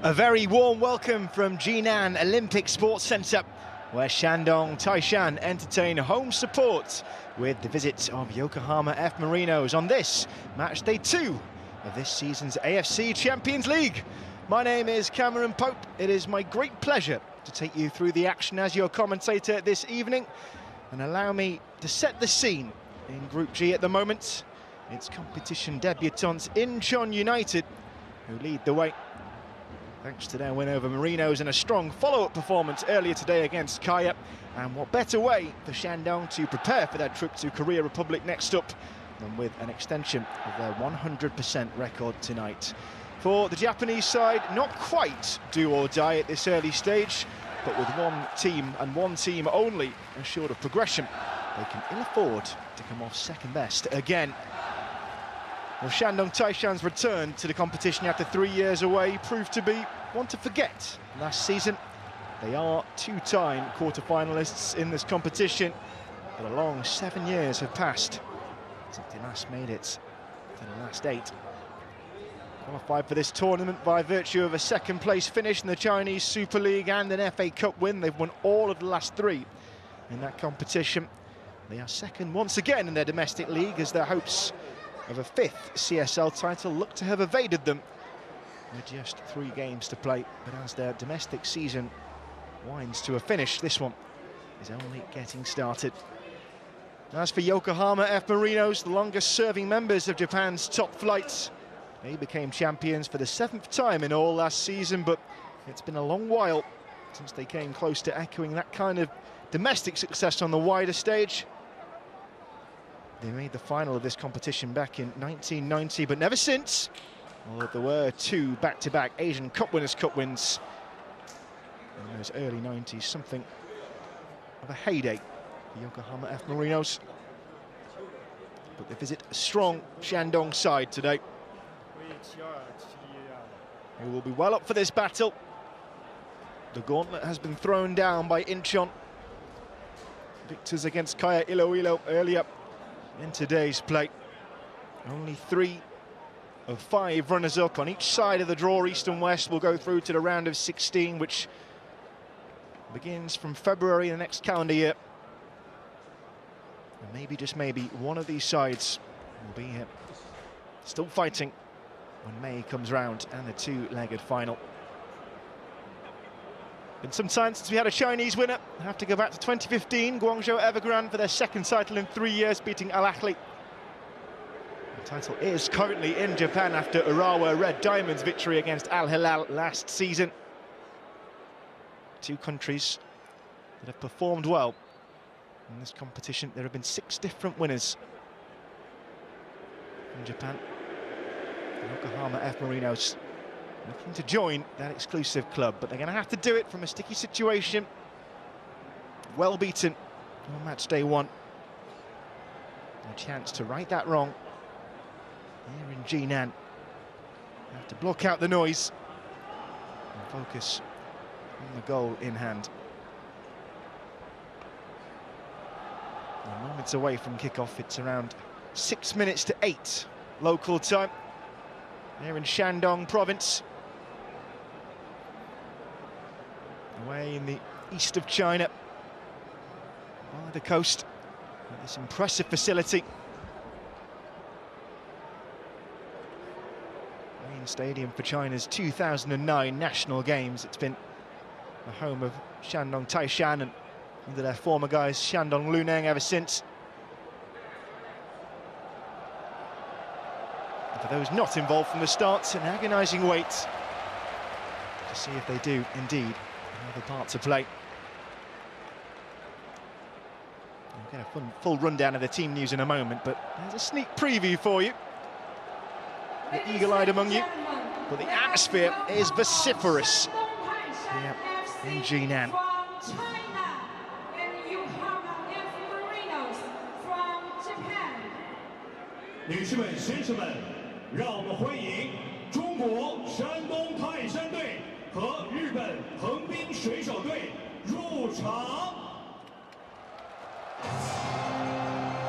A very warm welcome from Jinan Olympic Sports Centre, where Shandong Taishan entertain home support with the visit of Yokohama F Marinos on this match day 2 of this season's AFC Champions League. My name is Cameron Pope. It is my great pleasure to take you through the action as your commentator this evening, and allow me to set the scene in Group G at the moment. It's competition debutants Incheon United who lead the way, thanks to their win over Marinos and a strong follow-up performance earlier today against Kaya. And what better way for Shandong to prepare for their trip to Korea Republic next up than with an extension of their 100% record tonight. For the Japanese side, not quite do or die at this early stage, but with one team and one team only assured of progression, they can ill afford to come off second best again. Well, Shandong Taishan's return to the competition after 3 years away proved to be one to forget. Last season, they are two-time quarter-finalists in this competition, but a long 7 years have passed since they last made it to the last 8. Qualified for this tournament by virtue of a second-place finish in the Chinese Super League and an FA Cup win. They've won all of the last 3 in that competition. They are second once again in their domestic league, as their hopes of a 5th CSL title look to have evaded them with just 3 games to play. But as their domestic season winds to a finish, this one is only getting started. As for Yokohama F Marinos, the longest-serving members of Japan's top flight, they became champions for the 7th time in all last season, but it's been a long while since they came close to echoing that kind of domestic success on the wider stage. They made the final of this competition back in 1990, but never since. Although there were 2 back-to-back Asian Cup wins in those early 90s, something of a heyday for Yokohama F Marinos. But they visit a strong Shandong side today, who will be well up for this battle. The gauntlet has been thrown down by Incheon, victors against Kaya Iloilo earlier in today's play. Only 3 of 5 runners-up on each side of the draw, East and West, will go through to the round of 16, which begins from February the next calendar year. And maybe, just maybe, one of these sides will be still fighting when May comes round and the 2-legged final. Been some time since we had a Chinese winner. I have to go back to 2015, Guangzhou Evergrande for their 2nd title in 3 years, beating Al Ahly. The title is currently in Japan after Urawa Red Diamonds' victory against Al Hilal last season. 2 countries that have performed well in this competition. There have been 6 different winners in Japan. Yokohama F Marinos looking to join that exclusive club, but they're going to have to do it from a sticky situation. Well beaten on match day 1. A chance to right that wrong here in Jinan. Have to block out the noise and focus on the goal in hand. Moments away from kickoff. It's around 6 minutes to 8 local time here in Shandong province, away in the east of China, by the coast, at this impressive facility. Main stadium for China's 2009 national games. It's been the home of Shandong Taishan and under their former guys Shandong Luneng ever since. And for those not involved from the start, an agonising wait to see if they do indeed have a part to play. We'll get a full rundown of the team news in a moment, but there's a sneak preview for you. The eagle-eyed among you, but the atmosphere is vociferous here in Jinan.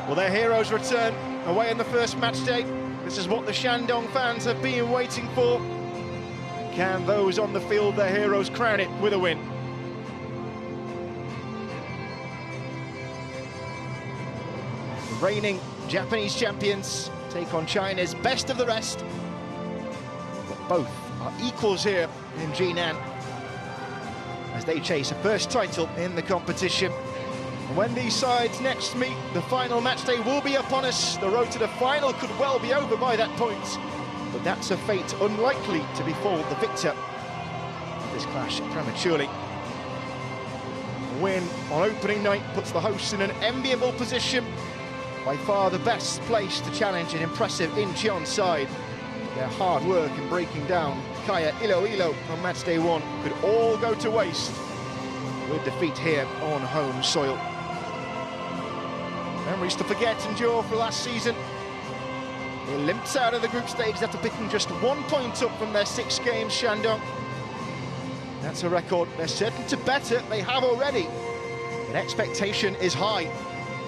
Well, their heroes return away in the first match day. This is what the Shandong fans have been waiting for. can those on the field, their heroes, crown it with a win? The reigning Japanese champions take on China's best of the rest. But both are equals here in Jinan as they chase a first title in the competition. And when these sides next meet, the final match day will be upon us. The road to the final could well be over by that point, but that's a fate unlikely to befall the victor of this clash prematurely. A win on opening night puts the hosts in an enviable position, by far the best place to challenge an impressive Incheon side. Their hard work in breaking down Kaya Iloilo on match day 1 could all go to waste with defeat here on home soil. Memories to forget endure for last season. They limped out of the group stage after picking just 1 point up from their 6 games, Shandong. That's a record they're certain to better, they have already. But expectation is high.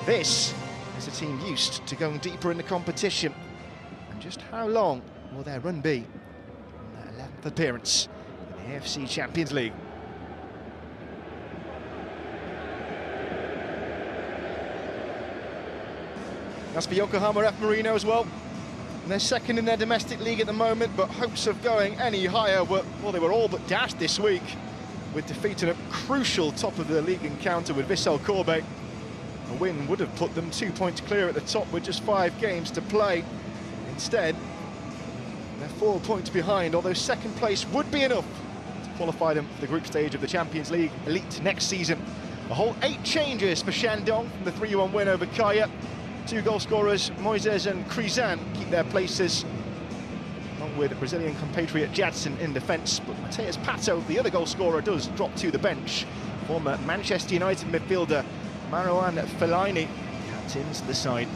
This is a team used to going deeper in the competition. And just how long will their run be on their 11th appearance in the AFC Champions League? That's for Yokohama F Marinos as well. And they're second in their domestic league at the moment, but hopes of going any higher were, well, they were all but dashed this week with defeat in a crucial top of the league encounter with Vissel Kobe. A win would have put them 2 points clear at the top with just 5 games to play. Instead, they're 4 points behind, although second place would be enough to qualify them for the group stage of the Champions League Elite next season. A whole 8 changes for Shandong from the 3-1 win over Kaya. 2 goal scorers, Moises and Krizan, keep their places, along with Brazilian compatriot Jadson in defence. But Mateus Pato, the other goal scorer, does drop to the bench. Former Manchester United midfielder Marouane Fellaini captains the side.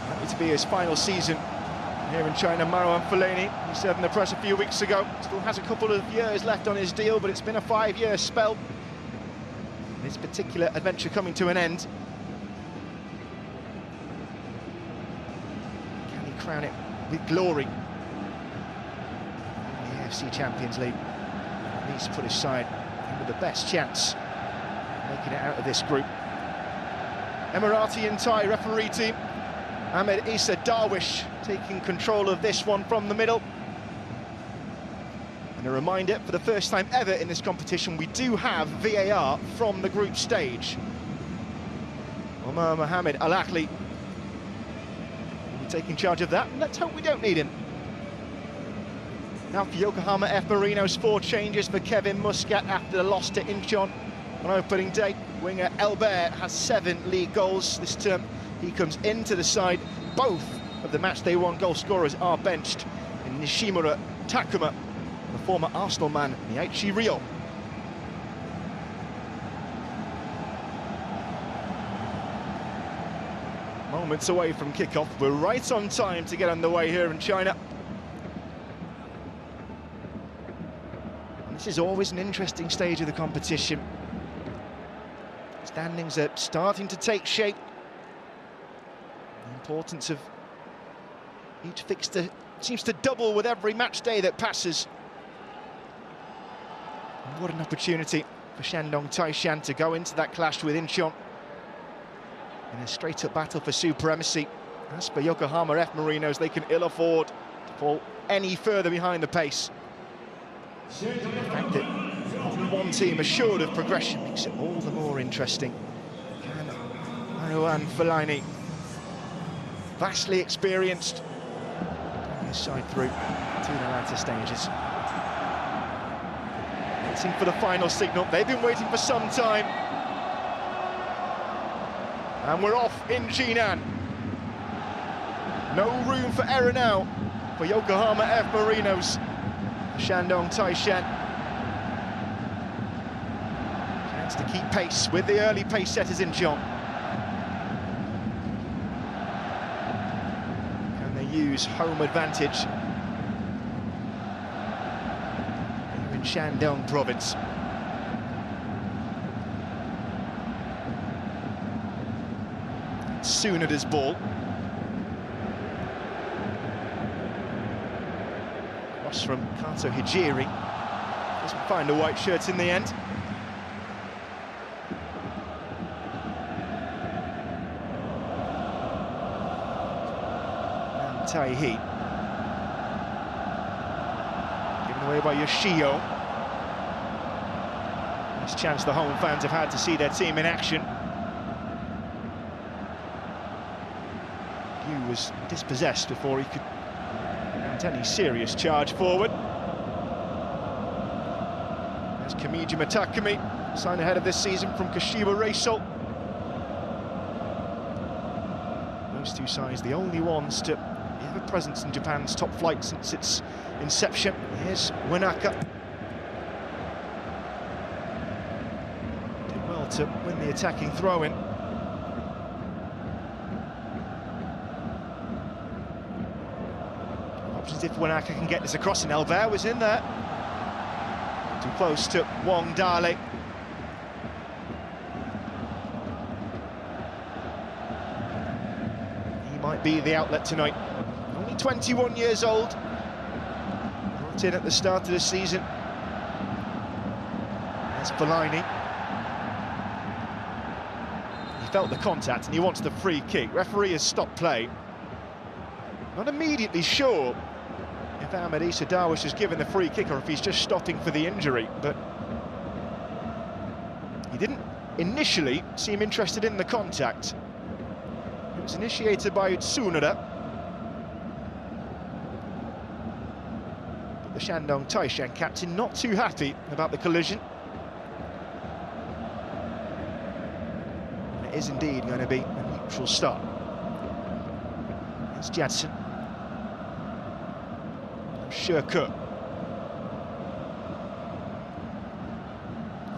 Happy to be his final season here in China, Marouane Fellaini. He said in the press a few weeks ago, still has a couple of years left on his deal, but it's been a 5-year spell. This particular adventure coming to an end. Can he crown it with glory in the AFC Champions League? At least put his side with the best chance of making it out of this group. Emirati and Thai referee team. Ahmed Issa Darwish taking control of this one from the middle. And a reminder, for the first time ever in this competition, we do have VAR from the group stage. Omar Mohamed Al-Akhli will be taking charge of that, and let's hope we don't need him. Now for Yokohama F Marinos, 4 changes for Kevin Muscat after the loss to Incheon on opening day. Winger Elbert has 7 league goals this term. He comes into the side. Both of the matchday 1 goal scorers are benched in Nishimura Takuma, the former Arsenal man, Miyachi Ryo. Moments away from kickoff. We're right on time to get underway here in China. And this is always an interesting stage of the competition. Standings are starting to take shape. The importance of each fixture seems to double with every match day that passes. And what an opportunity for Shandong Taishan to go into that clash with Incheon in a straight-up battle for supremacy. As for Yokohama F Marinos, they can ill afford to fall any further behind the pace. The fact that only one team assured of progression makes it all the more interesting. Can Marouane Fellaini, vastly experienced, bring his side through to the latter stages. Waiting for the final signal. They've been waiting for some time. And we're off in Jinan. No room for error now for Yokohama F Marinos. Shandong Taishan. Chance to keep pace with the early pace setters in Incheon. Can they use home advantage here in Shandong province? Tsunoda's ball. Cross from Kato Hijiri. Doesn't find a white shirt in the end. And Taihi. Given away by Yoshio. Nice chance the home fans have had to see their team in action. Yu was dispossessed before he could mount any serious charge forward. There's Kamijima Takumi, signed ahead of this season from Kashiwa Reysol. Those two sides the only ones to have a presence in Japan's top flight since its inception. Here's Wanaka. Did well to win the attacking throw-in. Options if Wanaka can get this across, and Elbert was in there. Too close to Wong Dale. He might be the outlet tonight. Only 21 years old. Brought in at the start of the season. There's Fellaini. He felt the contact and he wants the free kick. Referee has stopped play. Not immediately sure if Ahmed Issa Darwish has given the free kick or if he's just stopping for the injury, but he didn't initially seem interested in the contact. It was initiated by Tsunoda. But the Shandong Taishan captain not too happy about the collision. And it is indeed going to be a neutral start. It's Jadson. Shirku.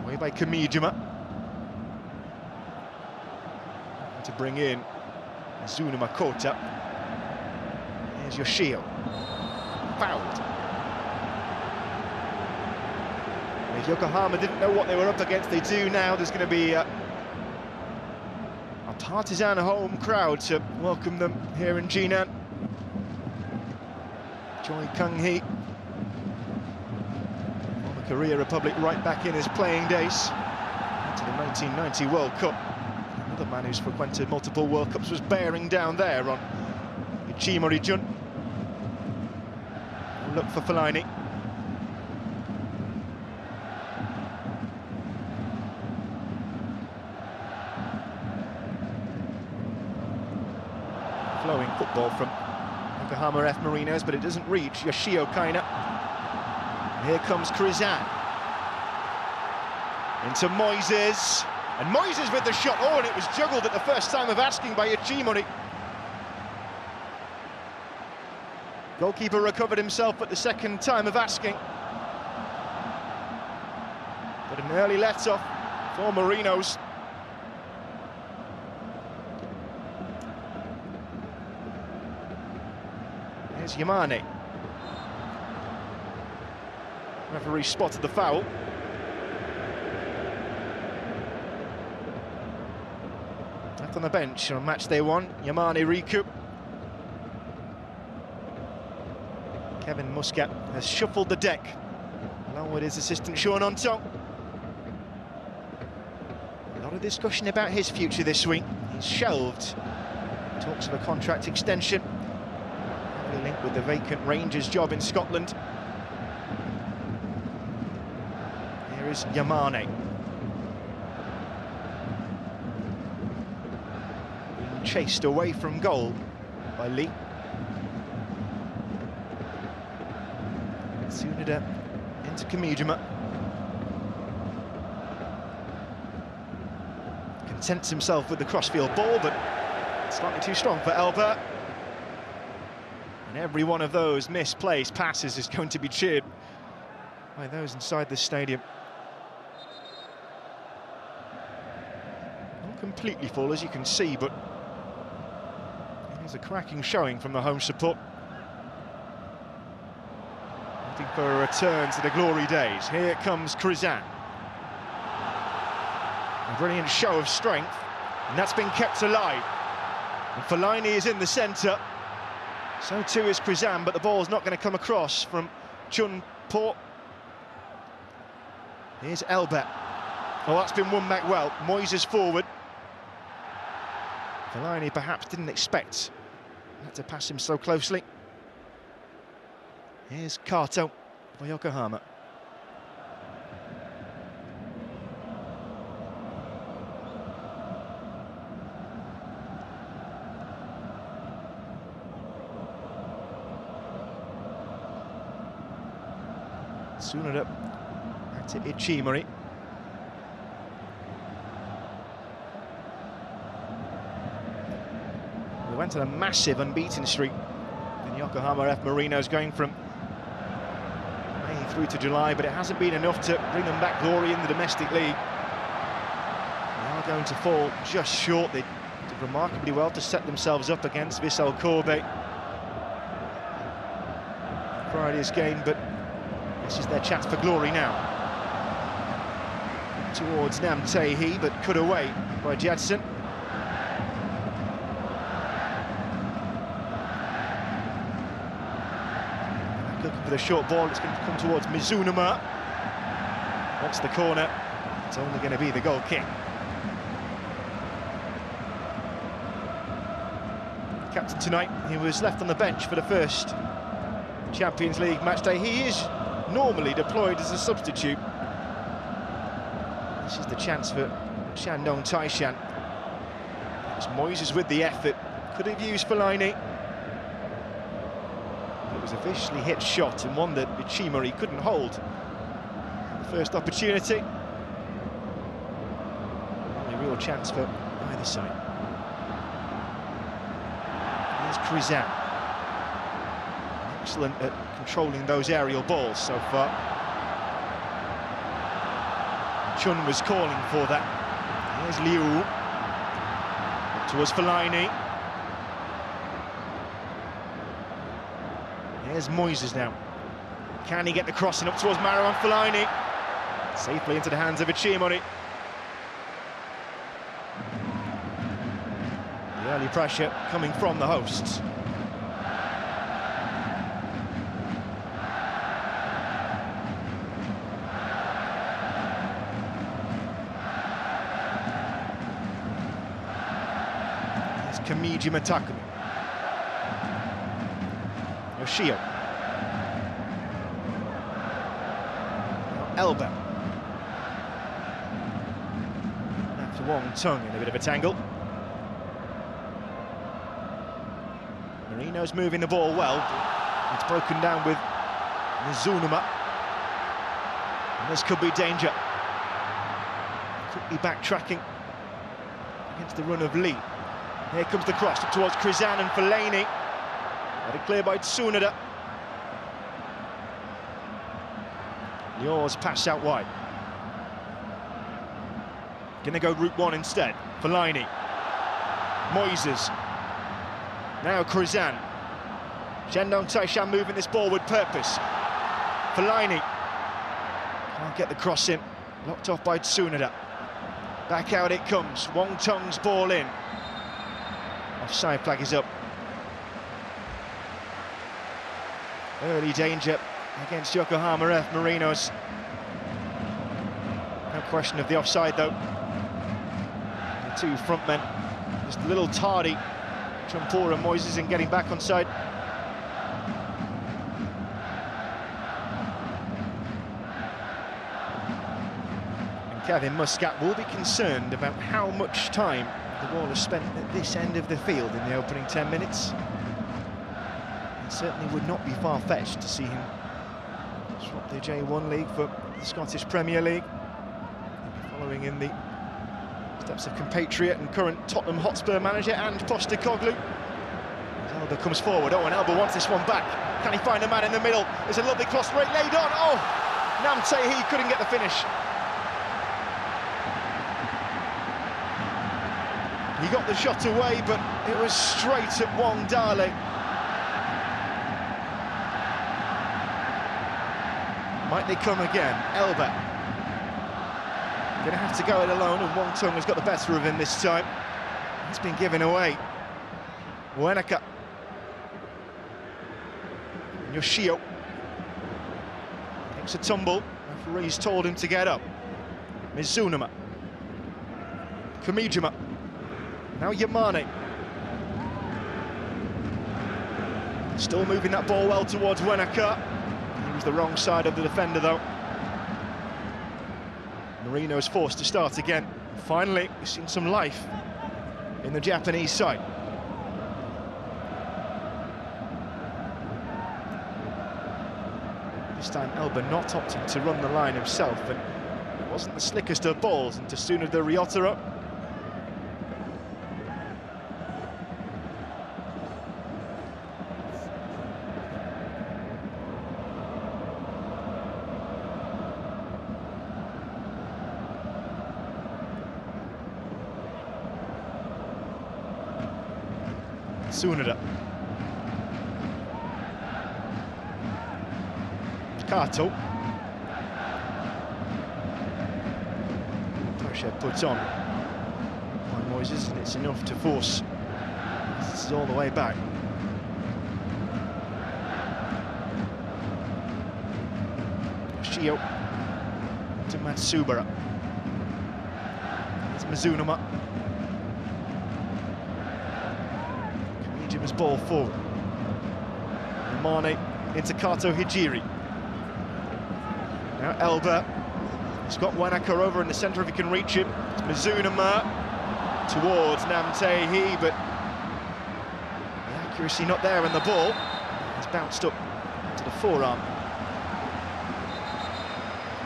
Away by Kamijima. And to bring in Zuna Makota. Here's Yoshio. Fouled. If Yokohama didn't know what they were up against, they do now. There's going to be a partisan home crowd to welcome them here in Jinan. Choi Kung-hee, former Korea Republic, right back in his playing days into the 1990 World Cup. Another man who's frequented multiple World Cups was bearing down there on Ichimori-jun. Look for Fellaini. Flowing football from Yokohama F. Marinos, but it doesn't reach Yoshio Kaina. And here comes Krizan. Into Moises. And Moises with the shot. Oh, and it was juggled at the first time of asking by Ichimori. Goalkeeper recovered himself at the second time of asking. But an early let-off for Marinos. Here's Yamane. Referee spotted the foul. Left on the bench on match day one, Yamane Riku. Kevin Muscat has shuffled the deck, along with his assistant Sean Ontong. A lot of discussion about his future this week. He's shelved talks of a contract extension, linked with the vacant Rangers job in Scotland. Here is Yamane. Being chased away from goal by Lee. Tsunoda into Kamijima. Contents himself with the crossfield ball, but slightly too strong for Elbert. And every one of those misplaced passes is going to be cheered by those inside this stadium. Not completely full, as you can see, but it is a cracking showing from the home support. Waiting for a return to the glory days. Here comes Krizan. A brilliant show of strength, and that's been kept alive. And Fellaini is in the centre. So too is Krizan, but the ball's not going to come across from Chun Po. Here's Elbet. Oh, that's been won back well. Moises forward. Fellaini perhaps didn't expect that to pass him so closely. Here's Kato for Yokohama. Tsunoda back to Ichimori. We went on a massive unbeaten streak in Yokohama F Marinos, going from May through to July, but it hasn't been enough to bring them back glory in the domestic league. They are going to fall just short. They did remarkably well to set themselves up against Vissel Kobe Friday's game, but this is their chance for glory now. Towards Nam Tae-hee, but cut away by Jadson. Looking for the short ball, it's going to come towards Mizunuma. Wants the corner, it's only going to be the goal kick. Captain tonight, he was left on the bench for the first Champions League match day. He is normally deployed as a substitute. This is the chance for Shandong Taishan. It's Moises with the effort. Could have used Fellaini. It was a viciously hit shot, and one that Ichimori couldn't hold. The first opportunity. Only real chance for either side. Here's Krizan. Excellent at controlling those aerial balls so far. Chun was calling for that. Here's Liu. Up towards Fellaini. Here's Moises now. Can he get the crossing up towards Marouane Fellaini? Safely into the hands of Ichimori. The early pressure coming from the hosts. Kamiji Mataku. Yoshio. Elba. After Wong Tung in a bit of a tangle. Marinos moving the ball well. It's broken down with Mizunuma. And this could be danger. Quickly backtracking against the run of Lee. Here comes the cross up towards Krizan and Fellaini. Got it clear by Tsunoda. Lior's pass out wide. Gonna go route one instead. Fellaini. Moises. Now Krizan. Shandong Taishan moving this ball with purpose. Fellaini. Can't get the cross in. Locked off by Tsunoda. Back out it comes. Wong Tung's ball in. Offside flag is up. Early danger against Yokohama F Marinos. No question of the offside though. The two front men just a little tardy. Trumpor and Moises in getting back on side. And Kevin Muscat will be concerned about how much time the ball has spent at this end of the field in the opening 10 minutes. It certainly would not be far-fetched to see him swap the J1 League for the Scottish Premier League. He'll be following in the steps of compatriot and current Tottenham Hotspur manager and Postecoglou. As Elba comes forward, and Elba wants this one back. Can he find a man in the middle? There's a lovely cross rate laid on. Oh, Nam Tae-hee couldn't get the finish. He got the shot away, but it was straight at Wong Dale. Might they come again? Elba. Gonna have to go it alone, and Wong Tung has got the better of him this time. He's been given away. Uenaka. Yoshio takes a tumble. Referee's told him to get up. Mizunuma. Kamijima. Now Yamane. Still moving that ball well towards Uenaka. He was the wrong side of the defender, though. Marinos forced to start again. Finally, we've seen some life in the Japanese side. This time Elba not opting to run the line himself, and it wasn't the slickest of balls into Tsuna de Ryotaro. Tsunoda. Kato. Pressure put on by Moises, and it's enough to force. This is all the way back. Shio to Matsubara. It's Mizunuma. Kamijima's ball forward. Mane into Kato Hijiri. Now Elba. He's got Uenaka over in the centre if he can reach him. It's Mizunuma towards Namtehi, but the accuracy not there, and the ball has bounced up to the forearm.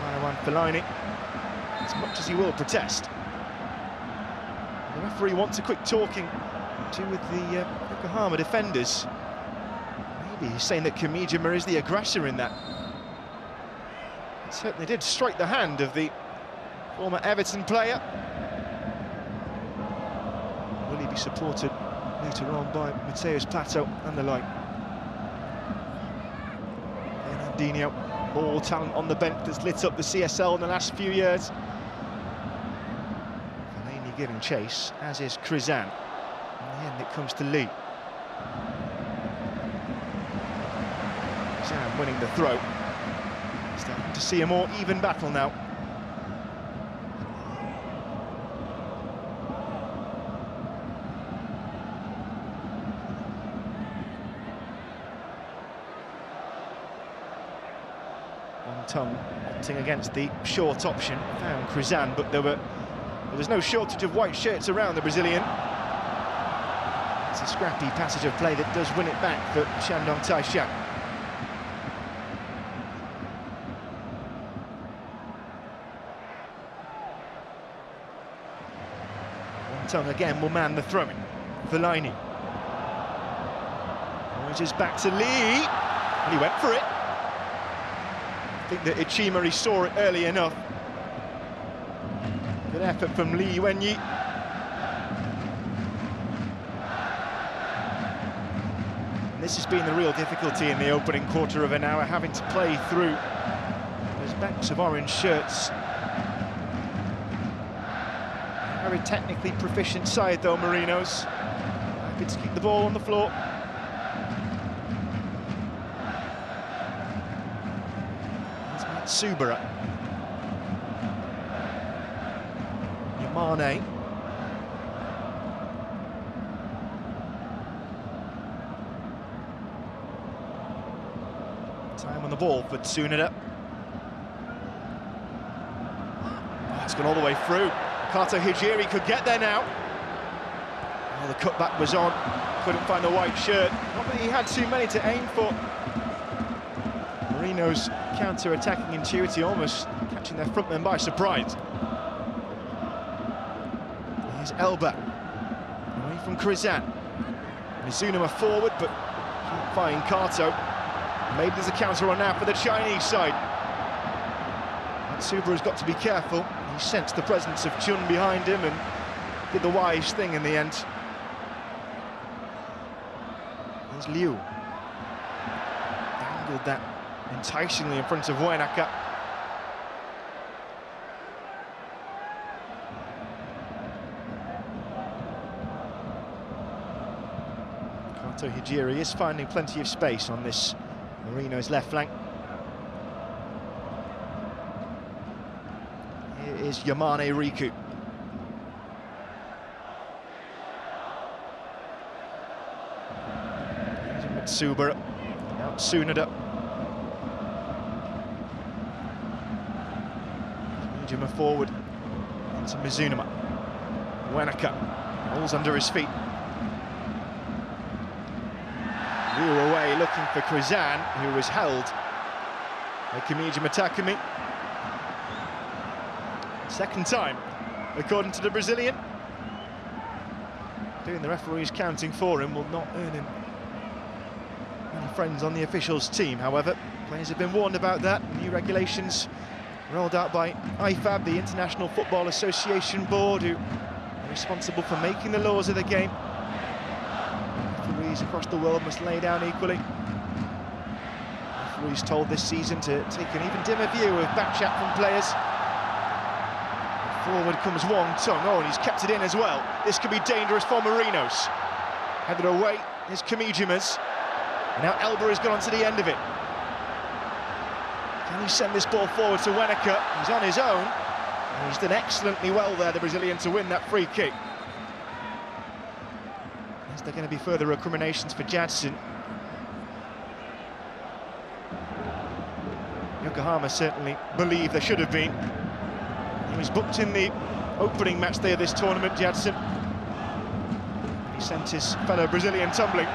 Marwan Fellaini, as much as he will protest. The referee wants a quick talking to with the Yokohama defenders. Maybe he's saying that Kamijima is the aggressor in that. It certainly did strike the hand of the former Everton player. Will he be supported later on by Mateus Pato and the like? Fernandinho, all talent on the bench that's lit up the CSL in the last few years. Fellaini giving chase, as is Krizan. In the end, it comes to Lee. Krizan winning the throw. Starting to see a more even battle now. Tongue opting against the short option, found Krizan, but there was no shortage of white shirts around the Brazilian. It's a scrappy passage of play that does win it back for Shandong Taishan. Tongue again will man the throw-in. Fellaini. Moises back to Lee, and he went for it. I think that Ichimari saw it early enough. Good effort from Lee Wenyi. And this has been the real difficulty in the opening quarter of an hour, having to play through those backs of orange shirts. Very technically proficient side though, Marinos. Happy to keep the ball on the floor. Subara. Yamane. Time on the ball for Tsunoda. Oh, it's gone all the way through. Kato Hijiri could get there now. Oh, the cutback was on. Couldn't find the white shirt. Not that he had too many to aim for. Marinos counter-attacking intuitively, almost catching their frontmen by surprise. Here's Elba, away from Krizan. Mizunuma forward, but can't find Kato. Maybe there's a counter on now for the Chinese side. Matsubara's got to be careful. He sensed the presence of Chun behind him and did the wise thing in the end. There's Liu. Dangled that enticingly in front of Uenaka. Sato Hijiri is finding plenty of space on this Marinos left flank. Here is Yamane Riku. Matsubara, now Tsunoda. Mijima forward into Mizunuma. Wanaka, ball's under his feet. Wheel away looking for Krizan, who was held by Kimijima Takumi. Second time, according to the Brazilian. Doing the referee's counting for him will not earn him many friends on the officials' team. However, players have been warned about that. New regulations rolled out by IFAB, the International Football Association Board, who are responsible for making the laws of the game. Referees across the world must lay down equally. Referees told this season to take an even dimmer view of backchat from players. Forward comes Wong Tung. Oh, and he's kept it in as well. This could be dangerous for Marinos. Headed away is Kamijima's. And now Elba has gone on to the end of it. Can he send this ball forward to Wanaka? He's on his own. And he's done excellently well there, the Brazilian, to win that free kick. Is there going to be further recriminations for Jadson? Yokohama certainly believe there should have been. He was booked in the opening match day of this tournament, Jadson. He sent his fellow Brazilian tumbling.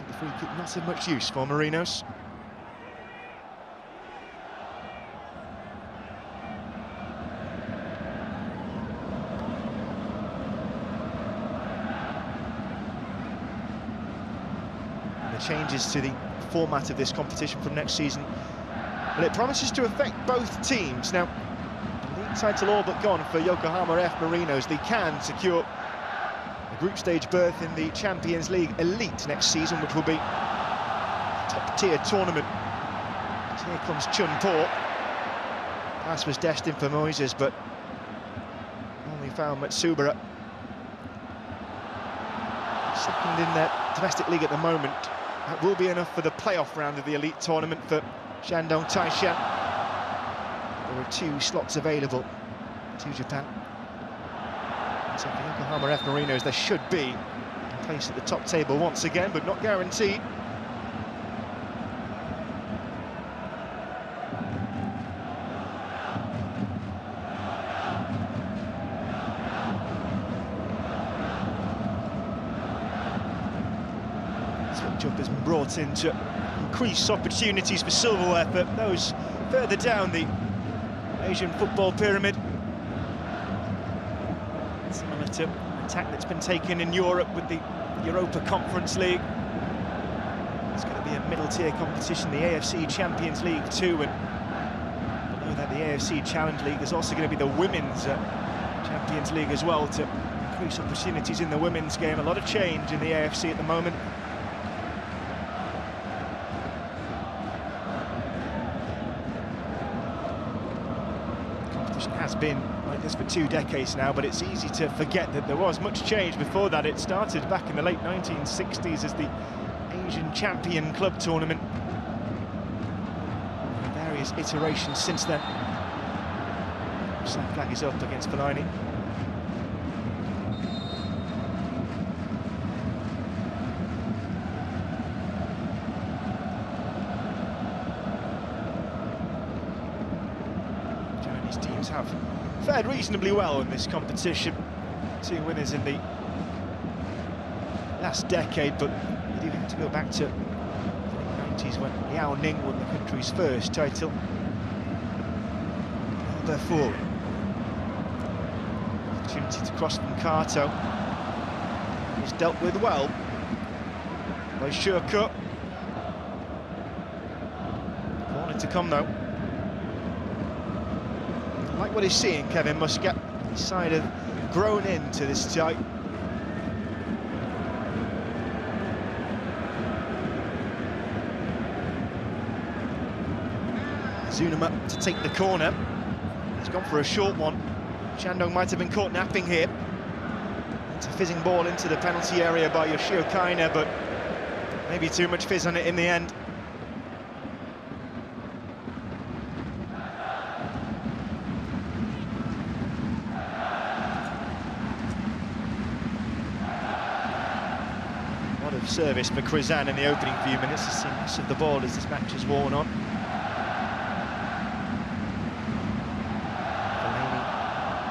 The free kick not of much use for Marinos. And the changes to the format of this competition from next season, well, it promises to affect both teams. Now, the league title all but gone for Yokohama F Marinos. They can secure a group stage berth in the Champions League Elite next season, which will be a top-tier tournament. So here comes Chun Po. Pass was destined for Moises, but only found Matsubara. Second in the domestic league at the moment. That will be enough for the playoff round of the Elite tournament for Shandong Taishan. There are 2 slots available to Japan. So for Yokohama F Marinos, there should be a place at the top table once again, but not guaranteed. Switch up has been brought in to increase opportunities for silverware for those further down the Asian football pyramid. Similar to the tack that's been taken in Europe with the Europa Conference League. It's going to be a middle-tier competition, the AFC Champions League too, and below that the AFC Challenge League. There's also going to be the Women's Champions League as well to increase opportunities in the women's game. A lot of change in the AFC at the moment. Has been like this for 2 decades now, but it's easy to forget that there was much change before that. It started back in the late 1960s as the Asian Champion Club Tournament. Various iterations since then. Side flag is up against Fellaini. Teams have fared reasonably well in this competition. 2 winners in the last decade, but you do have to go back to the 90s when Yao Ning won the country's first title. Therefore, opportunity to cross from Kato is dealt with well by Shurko. Corner to come though. Like what he's seeing, Kevin Muscat. His side have grown into this tie. Zunuma to take the corner. He's gone for a short one. Shandong might have been caught napping here. It's a fizzing ball into the penalty area by Yoshio Kaina, but maybe too much fizz on it in the end. What a service for Krizan in the opening few minutes. He's seen less of the ball as this match has worn on.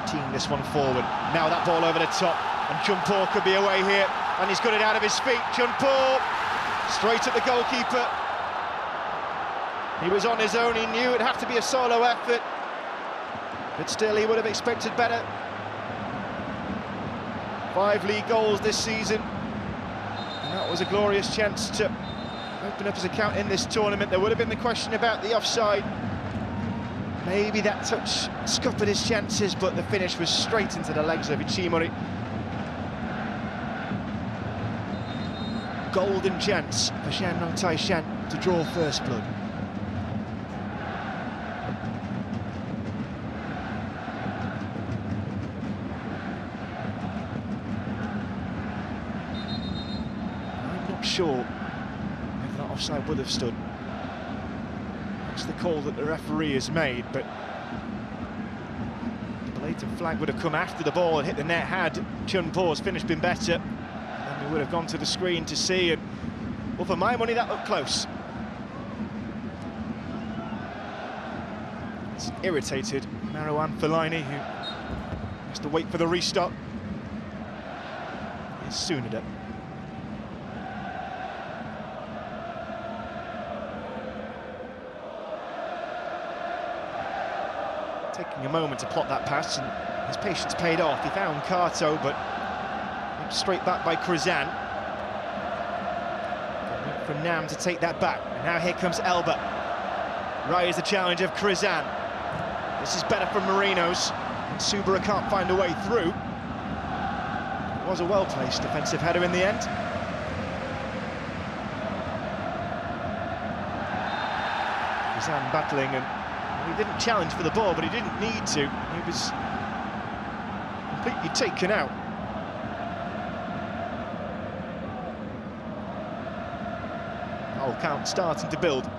Teeing this one forward. Now that ball over the top, and Chunpo could be away here, and he's got it out of his feet. Chunpo straight at the goalkeeper. He was on his own, he knew it'd have to be a solo effort, but still he would have expected better. 5 league goals this season, and that was a glorious chance to open up his account in this tournament. There would have been the question about the offside. Maybe that touch scuppered his chances, but the finish was straight into the legs of Ichimori. Golden chance for Shandong Taishan to draw first blood. I'm not sure if that offside would have stood. It's the call that the referee has made, but the blatant flag would have come after the ball and hit the net had Chunpo's finish been better. And we would have gone to the screen to see, and well, for my money, that looked close. It's irritated Marouane Fellaini, who has to wait for the restart. He's soon at it. Taking a moment to plot that pass, and his patience paid off. He found Kato, but straight back by Krizan. From Nam to take that back. And now here comes Elba. Right is the challenge of Krizan. This is better from Marinos, and Subura can't find a way through. It was a well-placed defensive header in the end. Krizan battling, and he didn't challenge for the ball, but he didn't need to. He was completely taken out. Goal count starting to build.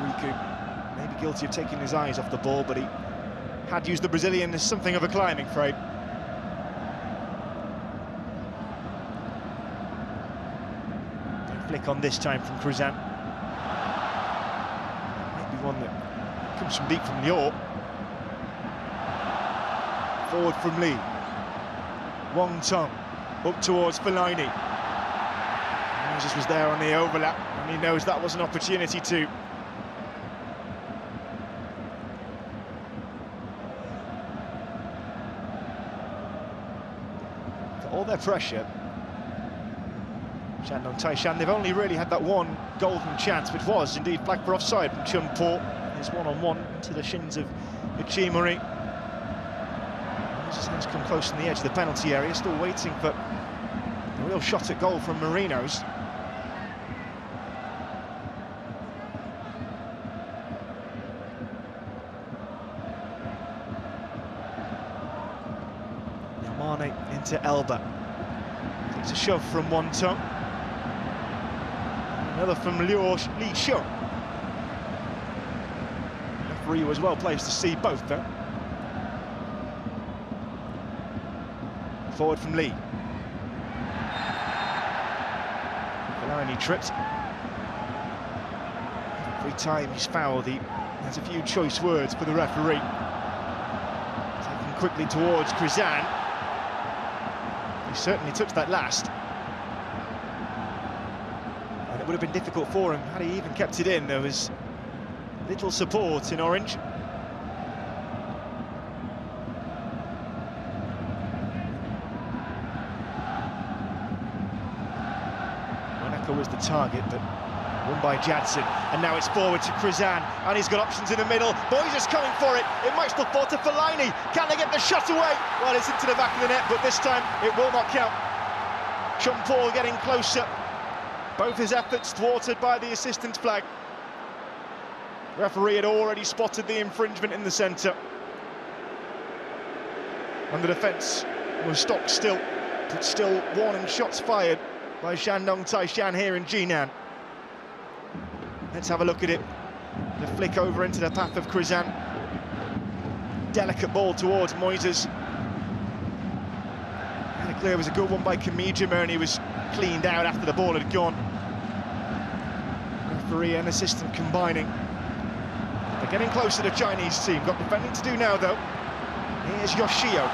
Riku maybe guilty of taking his eyes off the ball, but he had used the Brazilian as something of a climbing frame. Flick on this time from Krizan. Maybe one that comes from deep from Lior. Forward from Lee. Wong Tong up towards Fellaini. Moses was there on the overlap, and he knows that was an opportunity too. For all their pressure, Shandong Taishan, they've only really had that one golden chance, which was indeed flagged for offside from Chunpo. His one-on-one to the shins of Ichimori. Moses has come close on the edge of the penalty area, still waiting for a real shot at goal from Marinos. Yamane into Elba. It's a shove from Wong Tong. Another from Lee Xiong. The referee was well placed to see both though. Forward from Lee. Fellaini tripped. Every time he's fouled, he has a few choice words for the referee. Taking quickly towards Krizan. He certainly took that last. And it would have been difficult for him had he even kept it in. There was little support in orange. Monaco was the target, but won by Jadson. And now it's forward to Krizan, and he's got options in the middle. Boys is coming for it. It might still fall to Fellaini. Can they get the shot away? Well, it's into the back of the net, but this time it will not count. Chunpo getting closer. Both his efforts thwarted by the assistant's flag. Referee had already spotted the infringement in the centre. And the defence was stock still, but still warning shots fired by Shandong Taishan here in Jinan. Let's have a look at it. The flick over into the path of Krizan. Delicate ball towards Moises. And clear was a good one by Kamijima, and he was cleaned out after the ball had gone. Referee and assistant combining. They're getting close to the Chinese team. Got defending to do now, though. Here's Yoshio.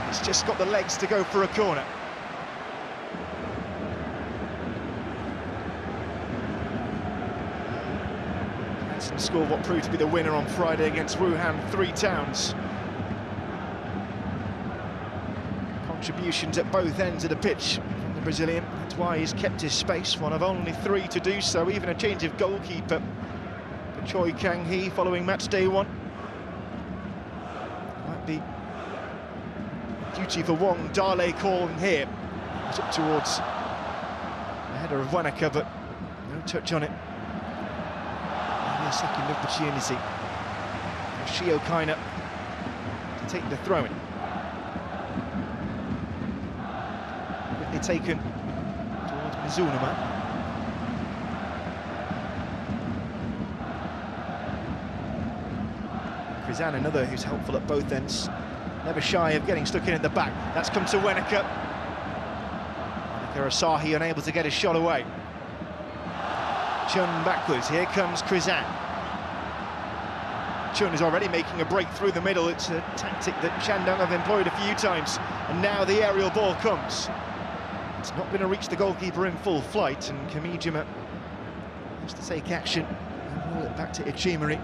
He's just got the legs to go for a corner. And scored what proved to be the winner on Friday against Wuhan 3 Towns. Contributions at both ends of the pitch from the Brazilian. That's why he's kept his space, one of only 3 to do so. Even a change of goalkeeper for Choi Kang-hee following match day 1. Might be duty for Wong Dale calling here. It's up towards the header of Wanaka, but no touch on it. Maybe a second opportunity. Shio Kaina to take the throw-in. Quickly taken towards Mizunuma. Krizan, another who's helpful at both ends. Never shy of getting stuck in at the back. That's come to Wenaka. Asahi unable to get his shot away. Chun backwards, here comes Krizan. Chun is already making a break through the middle. It's a tactic that Shandong have employed a few times. And now the aerial ball comes. It's not going to reach the goalkeeper in full flight, and Kamijima has to take action and roll it back to Ichimari.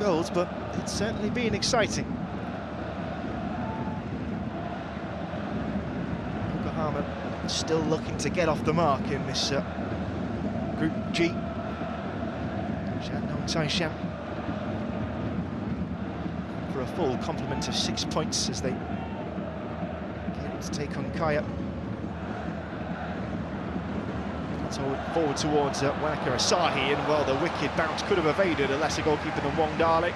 Goals, but it's certainly been exciting. Yokohama still looking to get off the mark in this Group G. Shandong Taishan for a full complement of 6 points as they get to take on Kaya. Forward towards Wanaka Asahi, and well, the wicked bounce could have evaded a lesser goalkeeper than Wong Dale.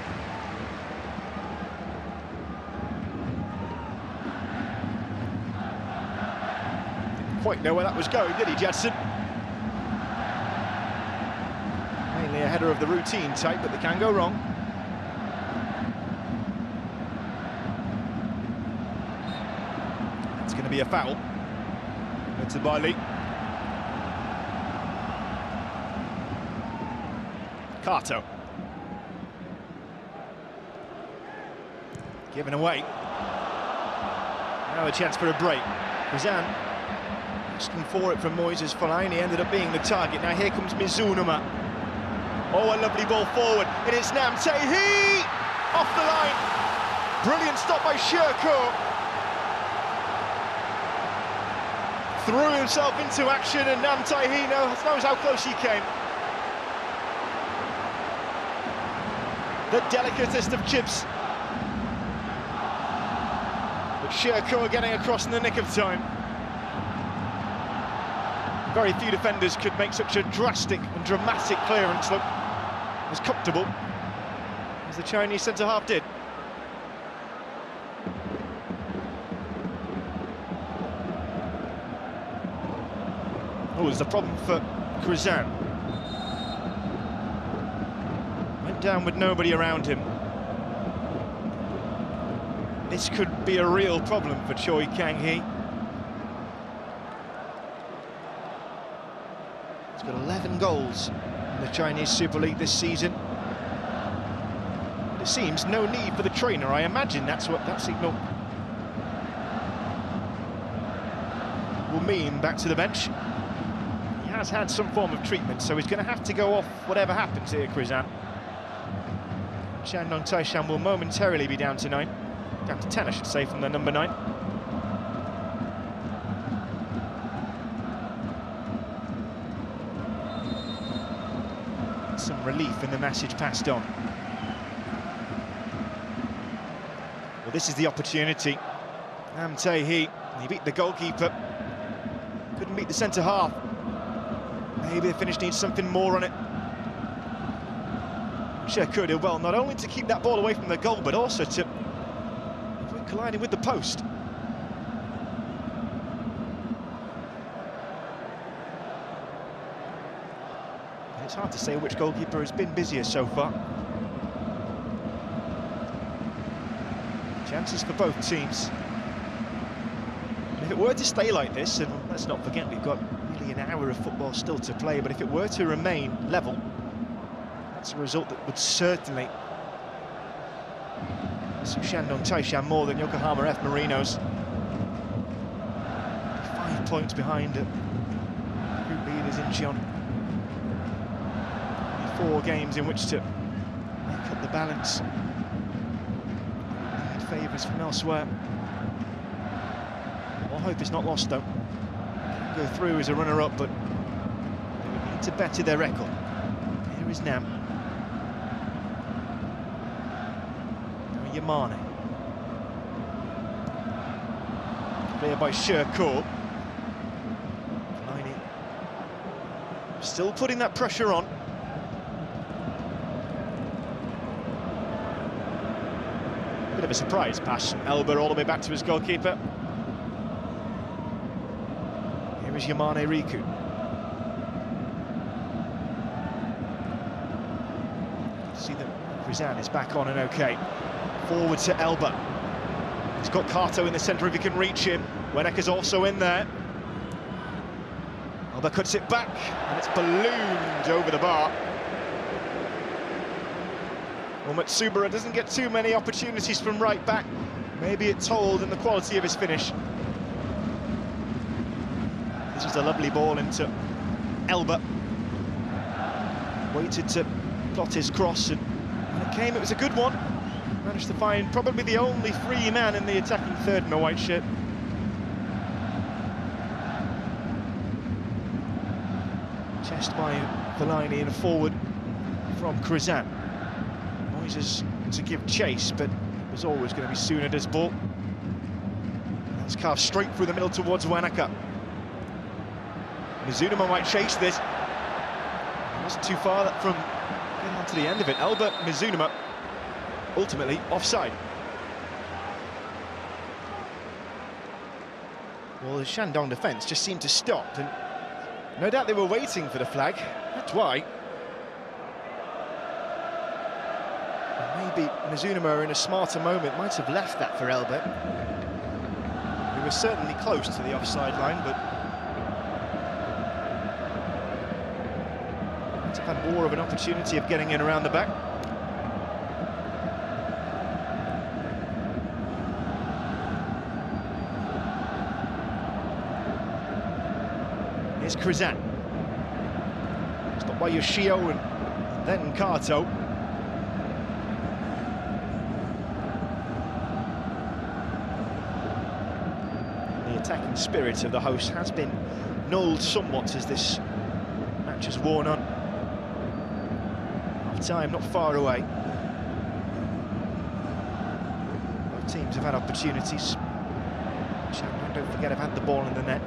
Didn't quite know where that was going, did he, Judson? Mainly a header of the routine type, but they can go wrong. It's going to be a foul. It's a Bailey. Kato. Given away. Now a chance for a break. Krizan asking for it from Moises Fellaini, ended up being the target. Now here comes Mizunuma. Oh, a lovely ball forward. And it's Nam Tae-hee! Off the line. Brilliant stop by Shirko. Threw himself into action, and Nam Tae-hee knows how close he came. The delicatest of chips. But Shirko are getting across in the nick of time. Very few defenders could make such a drastic and dramatic clearance look as comfortable as the Chinese centre-half did. Oh, there's a problem for Krizan. Down with nobody around him. This could be a real problem for Choi Kang-hee. He's got 11 goals in the Chinese Super League this season. But it seems no need for the trainer. I imagine that's what that signal will mean back to the bench. He has had some form of treatment, so he's going to have to go off whatever happens here, Krizan. Shandong Taishan will momentarily be down to 9. Down to 10, I should say, from the number 9. Some relief in the message passed on. Well, this is the opportunity. Tae-hee, he beat the goalkeeper. Couldn't beat the centre-half. Maybe the finish needs something more on it. Sure could do well, not only to keep that ball away from the goal, but also to avoid colliding with the post. And it's hard to say which goalkeeper has been busier so far. Chances for both teams. And if it were to stay like this, and let's not forget we've got nearly an hour of football still to play, but if it were to remain level, that's a result that would certainly suit Shandong Taishan more than Yokohama F Marinos. 5 points behind group leaders in Jeon. 4 games in which to make up the balance. Favours from elsewhere. Well, hope it's not lost though. Go through as a runner-up, but they would need to better their record. Here is Nam. Yamane. Clear by Shercourt. Still putting that pressure on. Bit of a surprise pass from Elba all the way back to his goalkeeper. Here is Yamane Riku. See that Krizan is back on and okay. Forward to Elba. He's got Kato in the centre if he can reach him. Weneka's also in there. Elba cuts it back and it's ballooned over the bar. Well, Matsubara doesn't get too many opportunities from right back. Maybe it told in the quality of his finish. This was a lovely ball into Elba. Waited to plot his cross, and when it came, it was a good one. Managed to find probably the only free man in the attacking third in a white shirt. Chest by Fellaini and forward from Krizan. Moises to give chase, but it was always going to be Tsunoda's ball. That's carved straight through the middle towards Wanaka. Mizunuma might chase this. It wasn't too far from getting on to the end of it. Elba Mizunuma ultimately offside. Well, the Shandong defence just seemed to stop, and no doubt they were waiting for the flag. That's why. Maybe Mizunuma in a smarter moment might have left that for Elba. He was certainly close to the offside line, but might have had more of an opportunity of getting in around the back. Here's Krizan. Stopped by Yoshio and then Kato. Attacking spirit of the host has been nulled somewhat as this match has worn on. Half time not far away. Both teams have had opportunities. Shandong, don't forget, have had the ball in the net.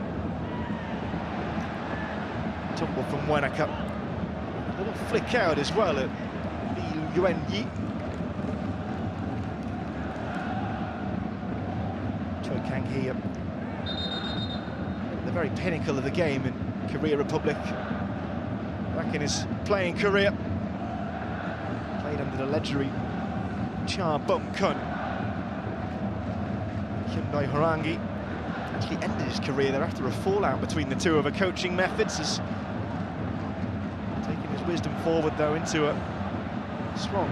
Tumble from Wanaka. A little flick out as well at Li Yuan-yi. Choi Kang-hee the very pinnacle of the game in Korea Republic, back in his playing career. Played under the legendary Cha Bum-kun. Hyundai Horangi actually ended his career there after a fallout between the two over coaching methods. Has taken his wisdom forward though into a strong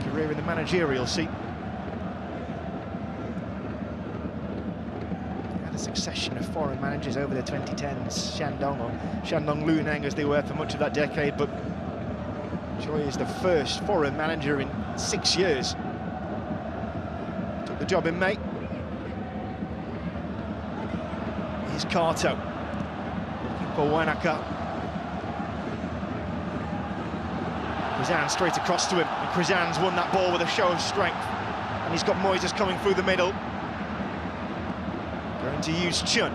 career in the managerial seat. Succession of foreign managers over the 2010s, Shandong, or Shandong Luneng as they were for much of that decade, but Choi is the first foreign manager in 6 years. Took the job in May. Here's Kato, looking for Wanaka. Krizan straight across to him, and Krizan's won that ball with a show of strength. And he's got Moises coming through the middle. Going to use Chun.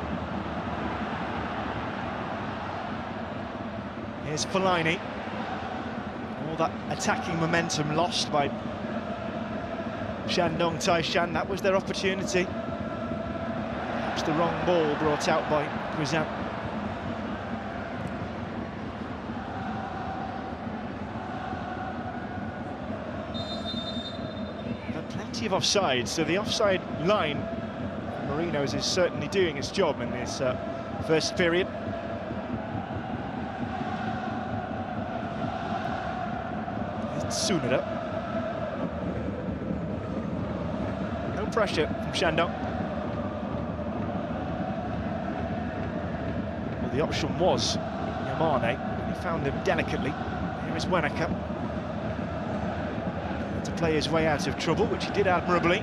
Here's Fellaini. All that attacking momentum lost by Shandong Taishan. That was their opportunity. Perhaps the wrong ball brought out by Guizan. Plenty of offside, so the offside line, Marinos is certainly doing its job in this first period. Tsunoda. No pressure from Shandong. Well, the option was Yamane. He found him delicately. Here is Wanaka. To play his way out of trouble, which he did admirably.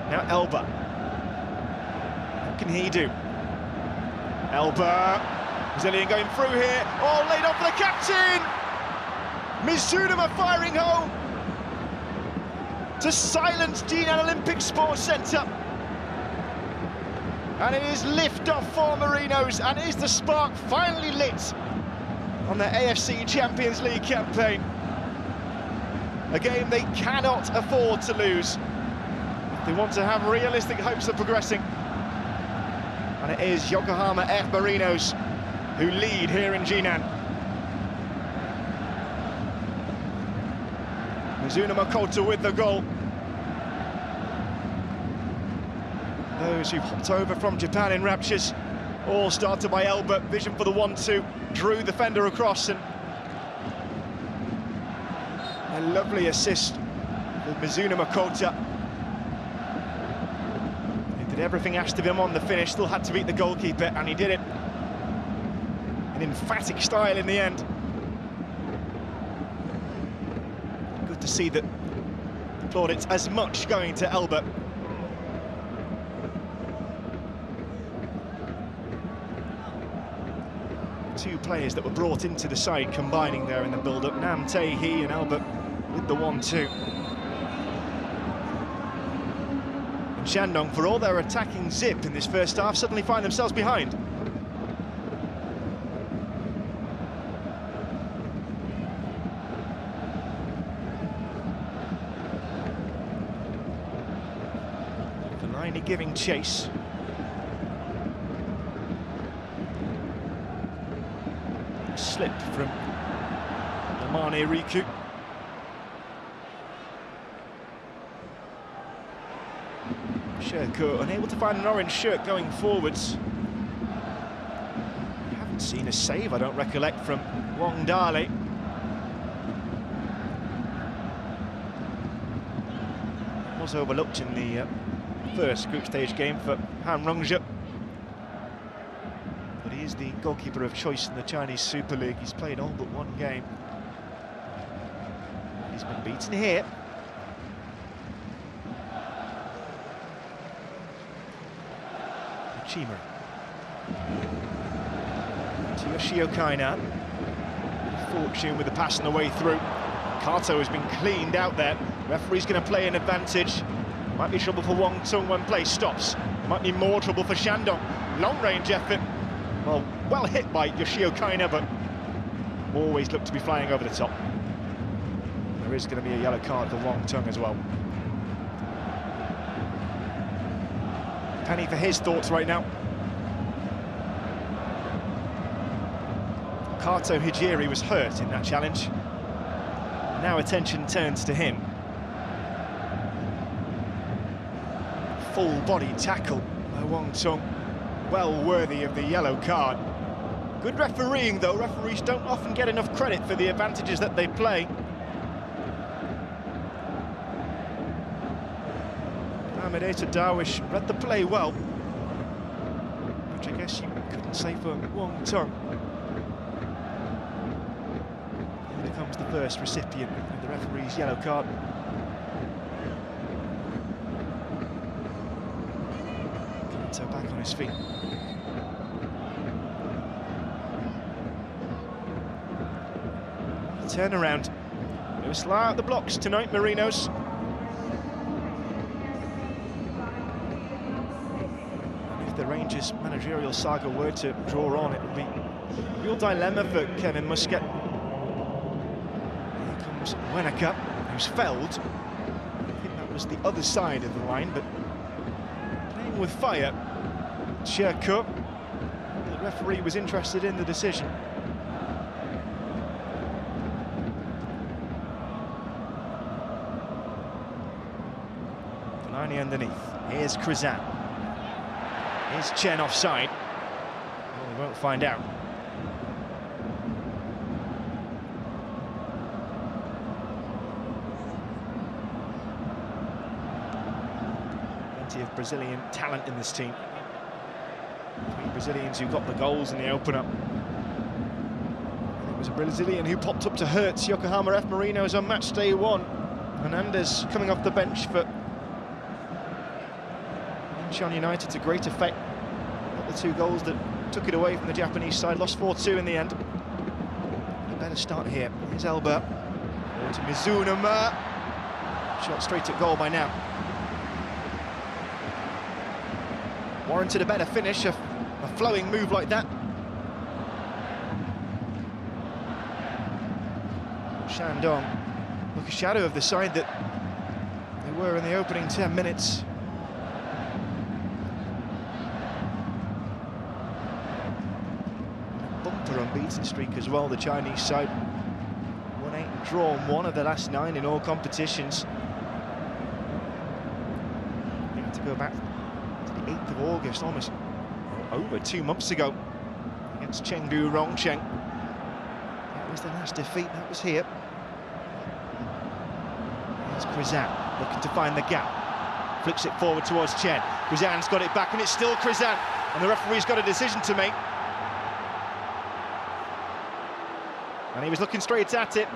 Now Elba. What can he do? Elba. Brazilian going through here. Oh, laid off for the captain! Mizunuma firing home to silence Jinan Olympic Sports Centre. And it is lift-off for Marinos, and is the spark finally lit on their AFC Champions League campaign. A game they cannot afford to lose if they want to have realistic hopes of progressing. And it is Yokohama F Marinos who lead here in Jinan. Mizuna Makoto with the goal. Those who hopped over from Japan in raptures, all started by Elba, vision for the 1-2, drew the defender across, and a lovely assist with Mizuna Makoto. He did everything asked of him on the finish, still had to beat the goalkeeper, and he did it in emphatic style in the end. To see that the plaudits as much going to Elba. Two players that were brought into the side combining there in the build-up. Nam Tae-hee and Elba with the 1-2. And Shandong, for all their attacking zip in this first half, suddenly find themselves behind. Giving chase. Slip from Yamane Riku. Shirko unable to find an orange shirt going forwards. Haven't seen a save, I don't recollect, from Wong Dali. Was overlooked in the first group stage game for Han Rongzhe. But he is the goalkeeper of choice in the Chinese Super League. He's played all but one game. He's been beaten here. Chima. To Yoshio Kaina. Fortune with the pass on the way through. Kato has been cleaned out there. Referee's going to play an advantage. Might be trouble for Wong Tung when play stops. Might be more trouble for Shandong. Long-range effort. Well hit by Yoshio Kaina, but always look to be flying over the top. There is going to be a yellow card for Wong Tung as well. Penny for his thoughts right now. Kato Hijiri was hurt in that challenge. Now attention turns to him. Full body tackle by Wong Tung, well worthy of the yellow card. Good refereeing though, referees don't often get enough credit for the advantages that they play. Ahmedeta Darwish read the play well, which I guess you couldn't say for Wong Tung. Here becomes the first recipient of the referee's yellow card. So back on his feet. Turn around. They were slow out the blocks tonight, Marinos. if the Rangers managerial saga were to draw on, it would be a real dilemma for Kevin Muscat. Here comes Wenaka, who's felled. I think that was the other side of the line, but playing with fire. Cherko, the referee was interested in the decision. Fellaini underneath. Here's Krizan. Is Chen offside? Well, we won't find out. Plenty of Brazilian talent in this team. 3 Brazilians who got the goals in the opener. It was a Brazilian who popped up to hurt Yokohama F. Marinos on match day 1. Hernandez coming off the bench for Incheon United to great effect. Got the 2 goals that took it away from the Japanese side. Lost 4-2 in the end. A better start here. Here's Elba. Over to Mizunuma. Shot straight at goal by now. Warranted a better finish, a flowing move like that. Shandong look a shadow of the side that they were in the opening 10 minutes. Bumper unbeaten streak as well, the Chinese side. 1-8 drawn 1 of the last 9 in all competitions. You have to go back 8th of August, almost over 2 months ago, against Chengdu Rongcheng. That was the last defeat, that was here. There's Krizan, looking to find the gap. Flips it forward towards Chen. Krizan's got it back, and it's still Krizan. And the referee's got a decision to make. And he was looking straight at it.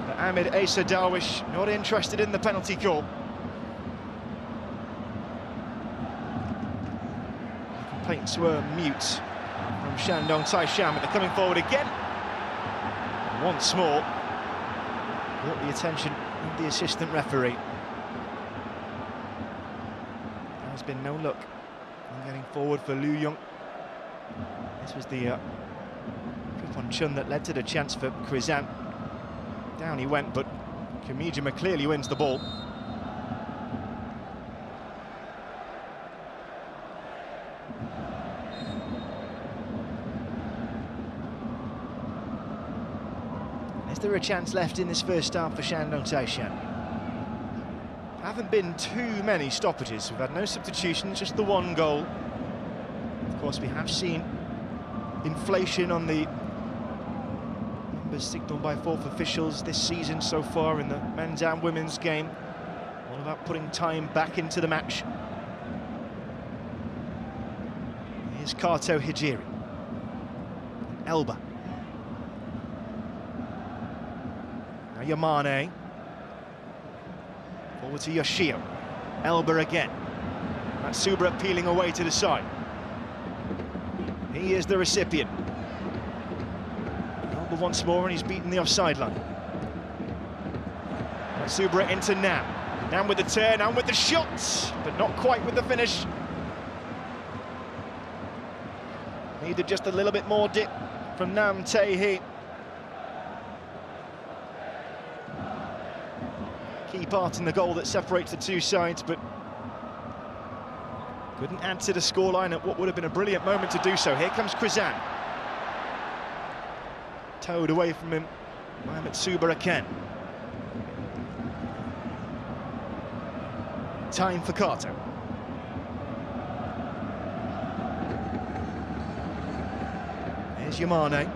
But Ahmed Asa Darwish not interested in the penalty call. Complaints were mute from Shandong Taishan, but they're coming forward again. Once more, caught the attention of the assistant referee. There's been no luck in getting forward for Liu Yong. This was the trip on Chun that led to the chance for Krizan. Down he went, but Kamijima clearly wins the ball. Is there a chance left in this first half for Shandong Taishan? Haven't been too many stoppages. We've had no substitutions, just the 1 goal. Of course, we have seen inflation on the numbers signalled by 4th officials this season so far in the men's and women's game. All about putting time back into the match. Here's Kato Hijiri. Elba. Now Yamane. Forward to Yoshio. Elba again. Matsubara peeling away to the side. He is the recipient. Elba once more, and he's beaten the offside line. Matsubara into Nam. Nam with the turn and with the shot, but not quite with the finish. Needed just a little bit more dip from Nam Tae-hee. Key part in the goal that separates the 2 sides, but couldn't add to the scoreline at what would have been a brilliant moment to do so. Here comes Krizan. Towed away from him by Matsubara Ken. Time for Kato. Here's Yamane.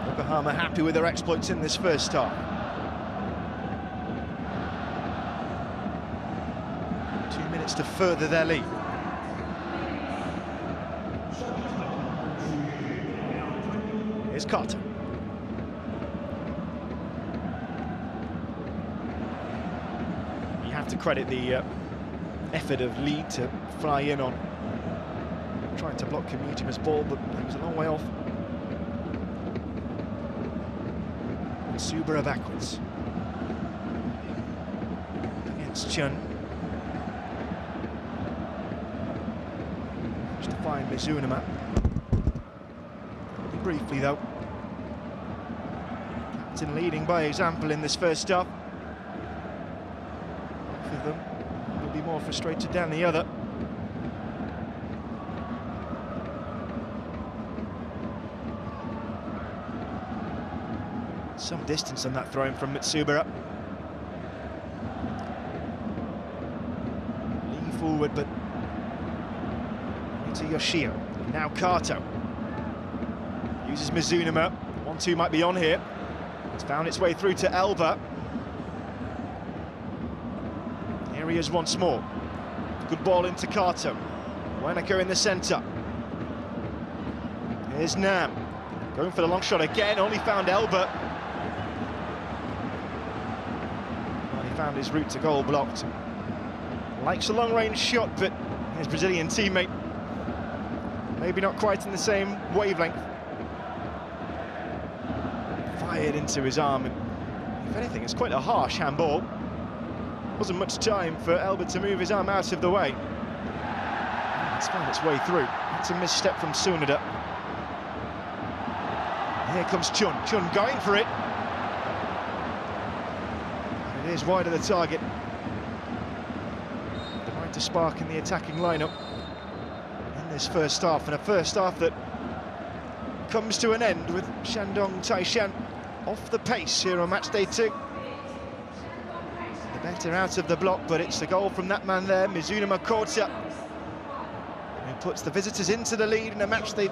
Yokohama happy with their exploits in this first half. 2 minutes to further their lead. Here's Carter. You have to credit the effort of Lee to fly in on trying to block Kamijima's ball, but it was a long way off. Subara backwards. Again, It's Chun. Just to find Mizunuma. Only briefly though. Captain leading by example in this first half. Both of them will be more frustrated than the other. Some distance on that throw-in from Mitsubara. Lean forward, but to Yoshio. Now Kato. Uses Mizunuma. 1-2 might be on here. It's found its way through to Elba. Here he is once more. Good ball into Kato. Wanaka in the centre. Here's Nam. Going for the long shot again, only found Elba. Well, he found his route to goal blocked. Likes a long-range shot, but his Brazilian teammate maybe not quite in the same wavelength. Fired into his arm, and if anything, it's quite a harsh handball. Wasn't much time for Elba to move his arm out of the way. It's found its way through. It's a misstep from Tsunoda. Here comes Chun. Chun going for it. And it is wide of the target. Trying to spark in the attacking lineup in this first half, and a first half that comes to an end with Shandong Taishan off the pace here on match day 2. The better out of the block, but it's the goal from that man there, Mizunuma Kota, who puts the visitors into the lead in a match they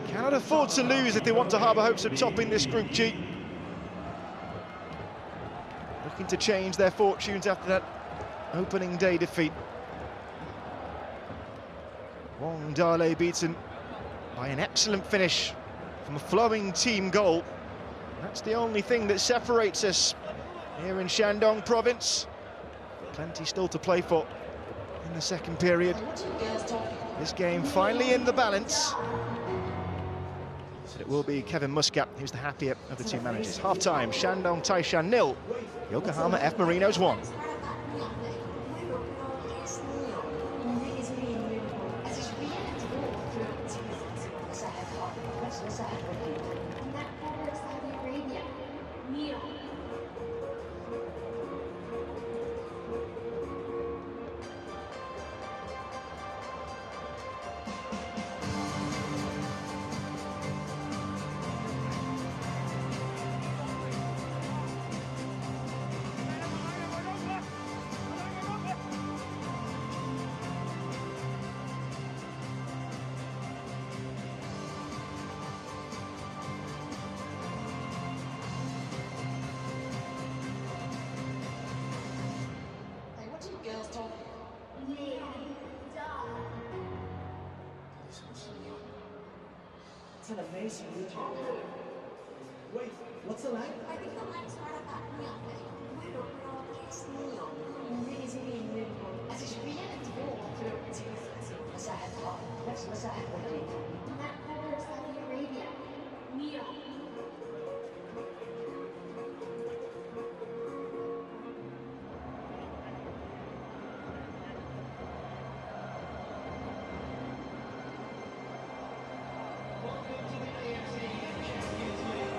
cannot afford to lose if they want to harbour hopes of topping this Group G. Looking to change their fortunes after that opening day defeat. Wong Dale beaten by an excellent finish from a flowing team goal. That's the only thing that separates us here in Shandong province. Plenty still to play for in the second period. This game finally in the balance. So it will be Kevin Muscat who's the happier of the two managers. Half-time, Shandong Taishan 0, Yokohama F Marinos 1. It's an amazing region. Wait, what's the line? I think the line is right about Welcome to the AFC Champions League.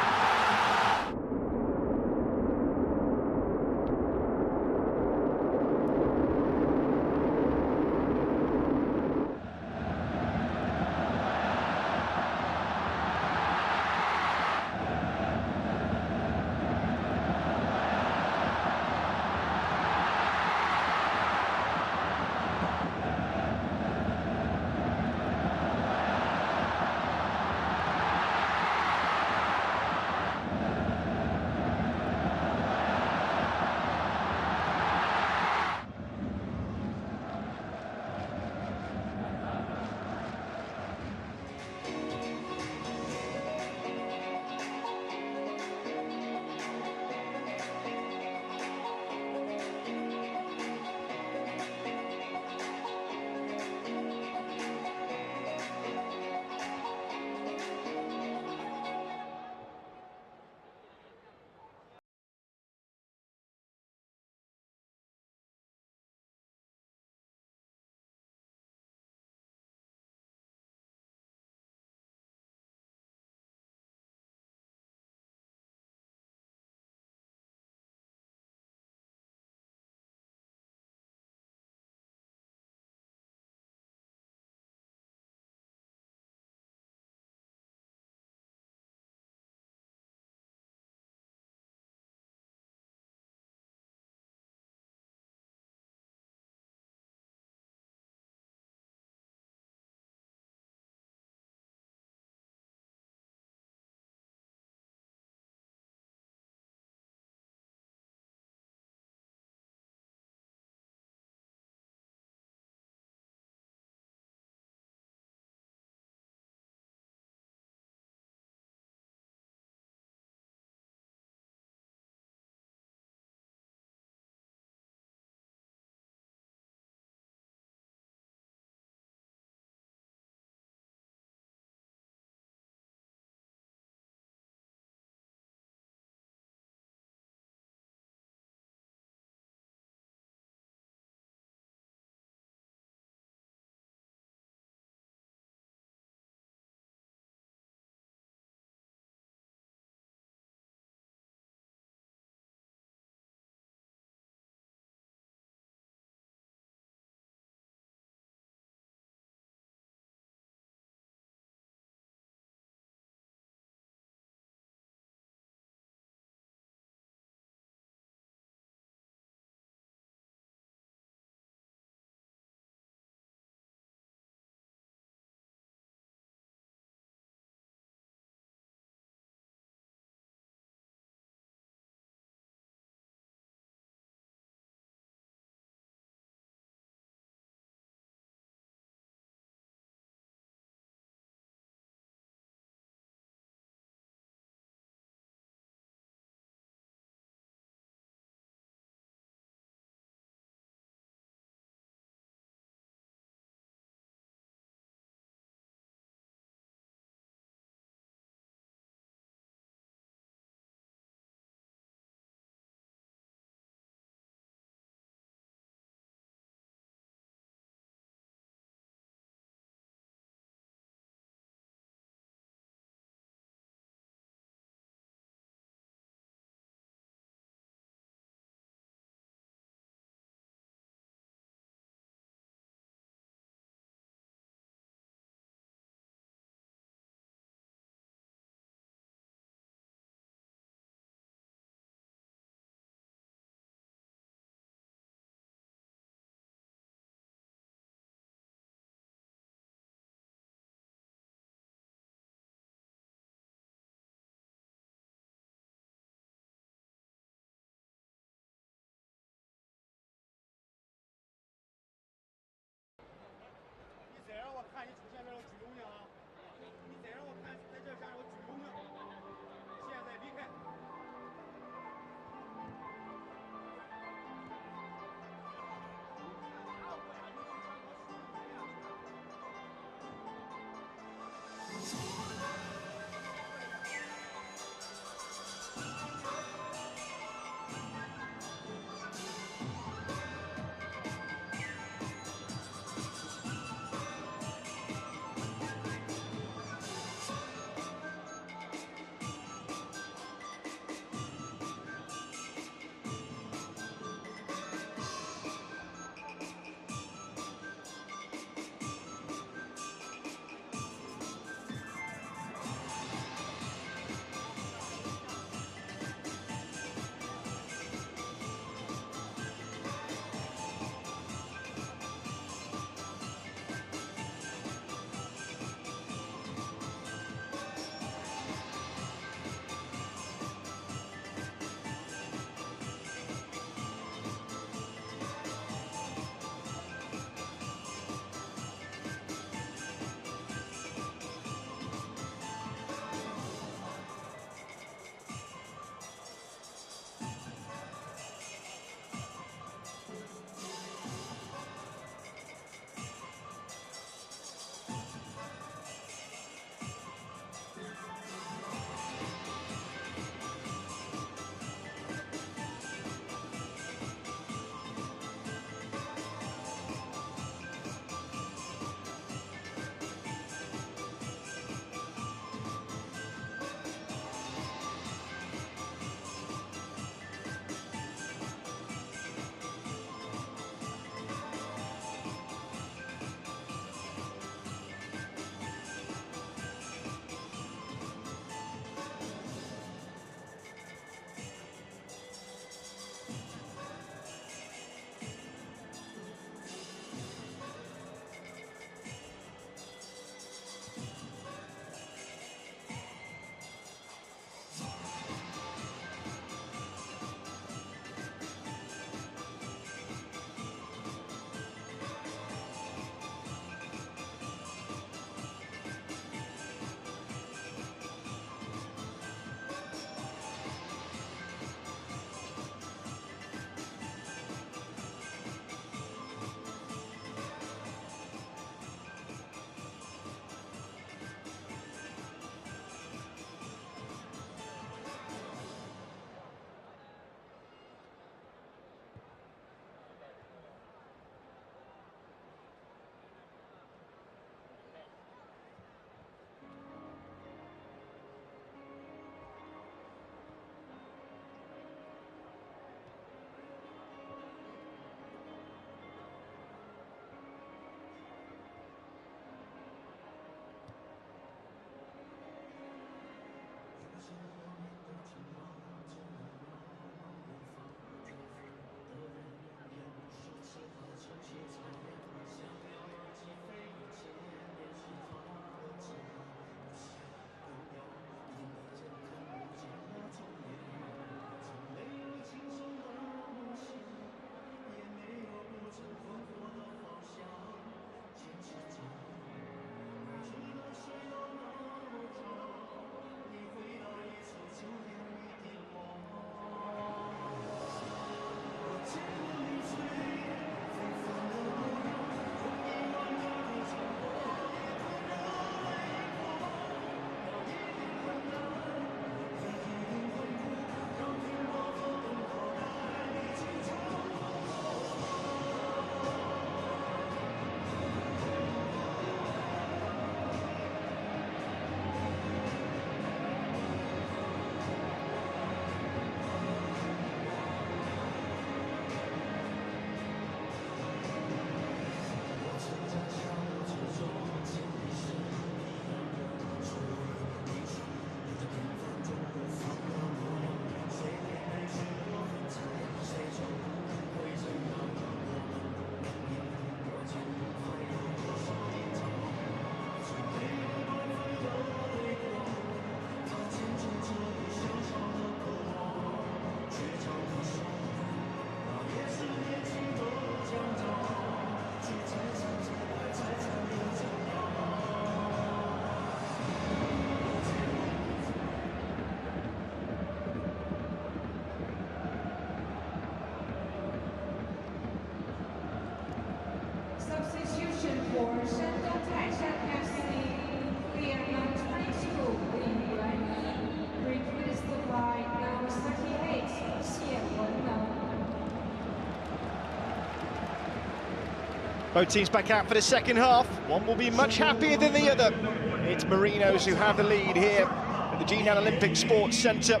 Both teams back out for the second half. One will be much happier than the other. It's Marinos who have the lead here at the Jinan Olympic Sports Centre.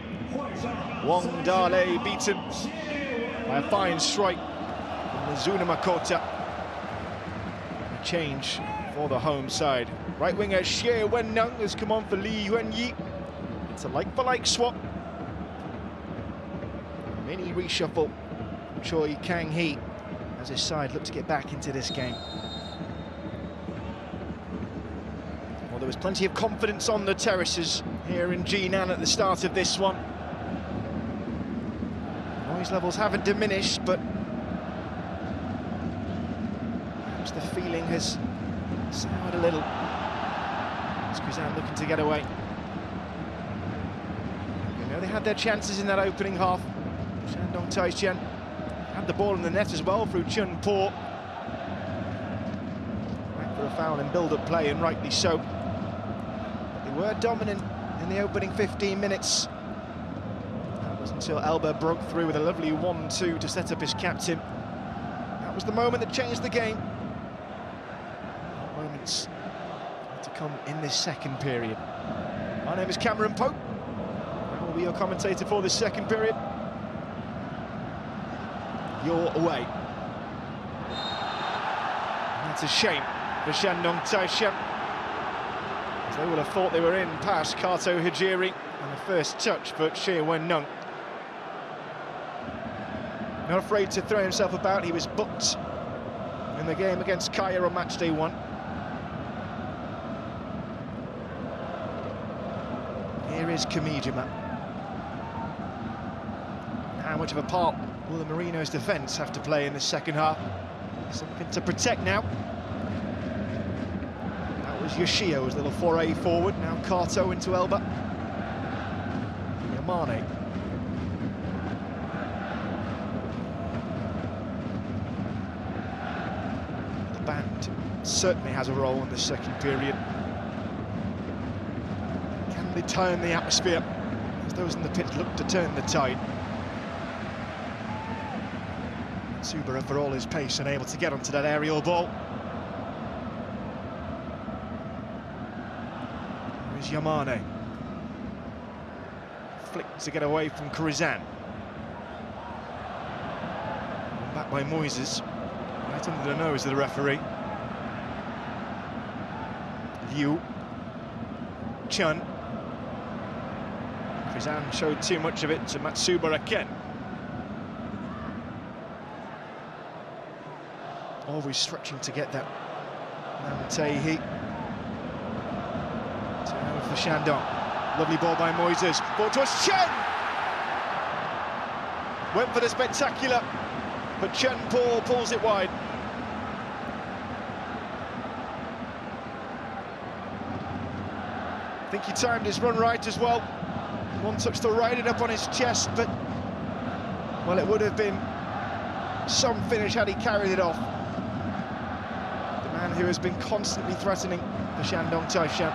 Wong Dale beaten by a fine strike from Mizuna Makota. A change for the home side. Right winger Xie Wenneng has come on for Li Yuanyi. It's a like-for-like swap. Mini reshuffle. Choi Kang-hee as his side look to get back into this game. Well, there was plenty of confidence on the terraces here in Jinan at the start of this one. Noise levels haven't diminished, but perhaps the feeling has soured a little. Kuzan looking to get away. You know, they had their chances in that opening half. Shandong Taishan had the ball in the net as well through Chun Po. Back for a foul in build-up play, and rightly so. But they were dominant in the opening 15 minutes. That was until Elba broke through with a lovely 1-2 to set up his captain. That was the moment that changed the game. Moments to come in this second period. My name is Cameron Pope. I will be your commentator for this second period. You're away. And that's a shame for Shandong Taishan, as they would have thought they were in past Kato Hijiri, and the first touch for Xie Wenneng. Not afraid to throw himself about. He was booked in the game against Kaya on match day 1. Here is Kamijima. How much of a part will the Marinos' defence have to play in the second half? Something to protect now. That was Yoshio's little foray forward. Now Kato into Elba. Yamane. The band certainly has a role in the second period. Can they turn the atmosphere as those in the pitch look to turn the tide? Subura, for all his pace, and able to get onto that aerial ball. Here's Yamane. Flick to get away from Krizan. Back by Moises. Right under the nose of the referee. Liu. Chun. Krizan showed too much of it to Matsubara Ken. Always stretching to get that. Nam Tae-hee. Turn for Shandong. Lovely ball by Moises. Ball towards Chen! Went for the spectacular, but Chen Po pulls it wide. I think he timed his run right as well. One touch to ride it up on his chest, but, well, it would have been some finish had he carried it off. Who has been constantly threatening the Shandong Taishan.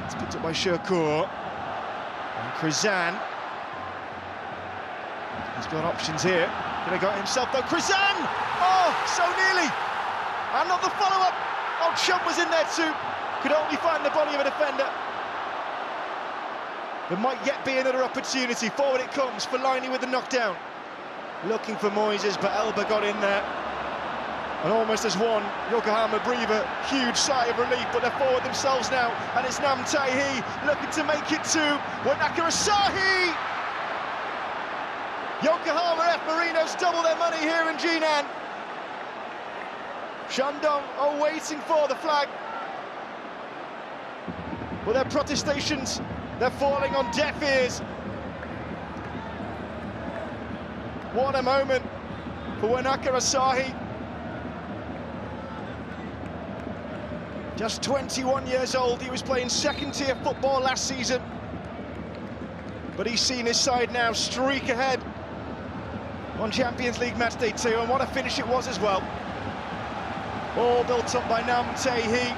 It's picked up by Sherkur. And Krizan. He's got options here. Could have got himself though. Krizan! Oh, so nearly! And not the follow-up. Oh, Chum was in there too. Could only find the body of a defender. There might yet be another opportunity. Forward it comes for Liney with the knockdown. Looking for Moises, but Elba got in there. And almost as one, Yokohama breathe a huge sigh of relief, but they're forward themselves now, and it's Nam Tae-hee looking to make it to Wanaka Asahi! Yokohama F. Marinos double their money here in Jinan. Shandong are waiting for the flag. But their protestations, they're falling on deaf ears. What a moment for Wanaka Asahi. Just 21 years old, he was playing second-tier football last season. But he's seen his side now streak ahead on Champions League match day 2, and what a finish it was as well. All built up by Nam Tae-hee.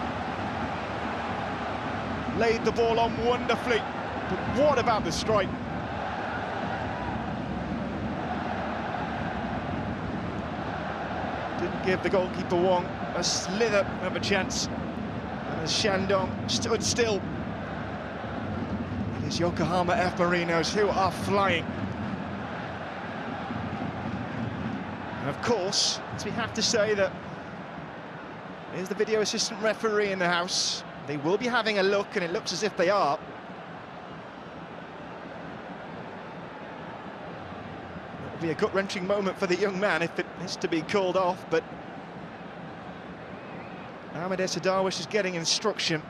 Laid the ball on wonderfully, but what about the strike? Didn't give the goalkeeper Wong a slither of a chance. And as Shandong stood still, it is Yokohama F Marinos who are flying. And of course, we have to say that there's the video assistant referee in the house. They will be having a look, and it looks as if they are. It'll be a gut-wrenching moment for the young man if it is to be called off, but Ahmed Darwish is getting instruction.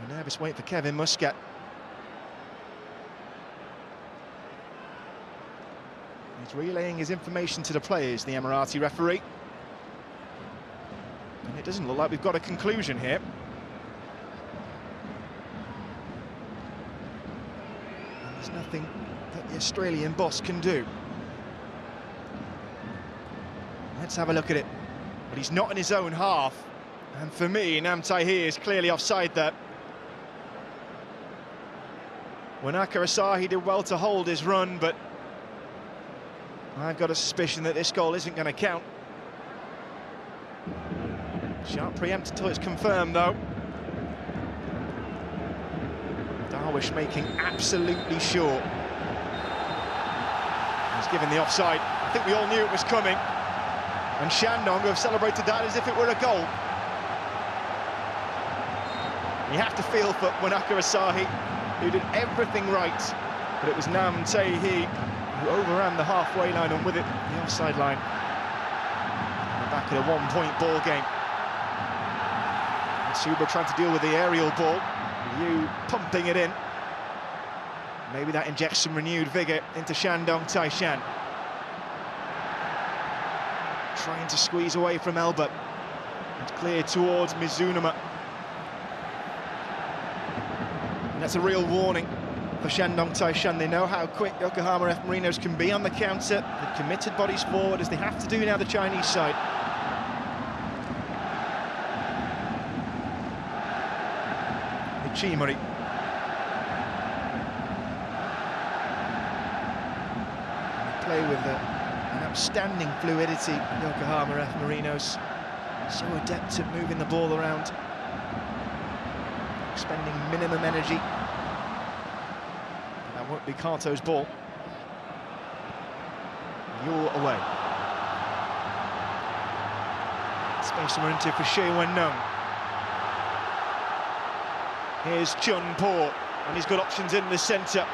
A nervous wait for Kevin Muscat. He's relaying his information to the players, the Emirati referee. And it doesn't look like we've got a conclusion here. And there's nothing that the Australian boss can do. Let's have a look at it. But he's not in his own half. And for me, Nam Tai-hee is clearly offside there. Wanaka Asahi did well to hold his run, but I've got a suspicion that this goal isn't going to count. Shan't preempt until it's confirmed, though. Darwish making absolutely sure. He's given the offside. I think we all knew it was coming. And Shandong have celebrated that as if it were a goal. You have to feel for Wanaka Asahi, who did everything right, but it was Nam Tai-hee who overran the halfway line and with it the offside line. And back at a one-point ball game. And Suba trying to deal with the aerial ball. Liu pumping it in. Maybe that injects some renewed vigour into Shandong Taishan. Trying to squeeze away from Elba. And clear towards Mizunuma. And that's a real warning for Shandong Taishan. They know how quick Yokohama F Marinos can be on the counter. They've committed bodies forward, as they have to do now, the Chinese side. Chimori. Play with an outstanding fluidity, Yokohama F Marinos. So adept at moving the ball around, expending minimum energy. That won't be Kato's ball. You're away. Space to run into for Shea Wen-nung. Here's Chun Po, and he's got options in the centre.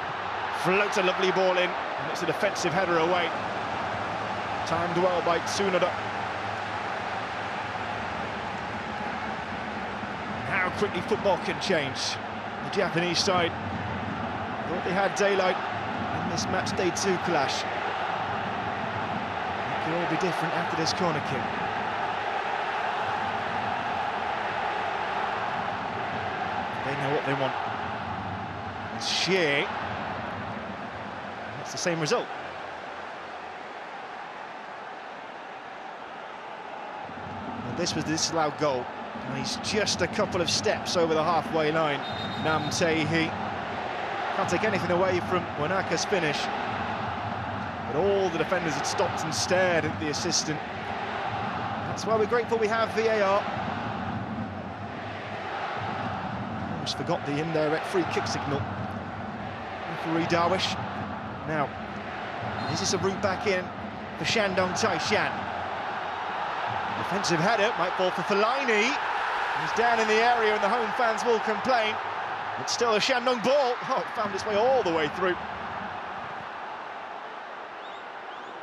Floats a lovely ball in, and it's a defensive header away. Timed well by Tsunoda. How quickly football can change. The Japanese side thought they had daylight in this match day 2 clash. It could all be different after this corner kick. They know what they want. It's Xie. That's the same result. Well, this was the disallowed goal. And he's just a couple of steps over the halfway line. Nam Tai-hee can't take anything away from Wanaka's finish. But all the defenders had stopped and stared at the assistant. That's why we're grateful we have VAR. Almost forgot the indirect free kick signal. Referee Darwish. Now, is this a route back in for Shandong Taishan? Defensive header might fall for Fellaini. He's down in the area and the home fans will complain. It's still a Shandong ball. Oh, it found its way all the way through.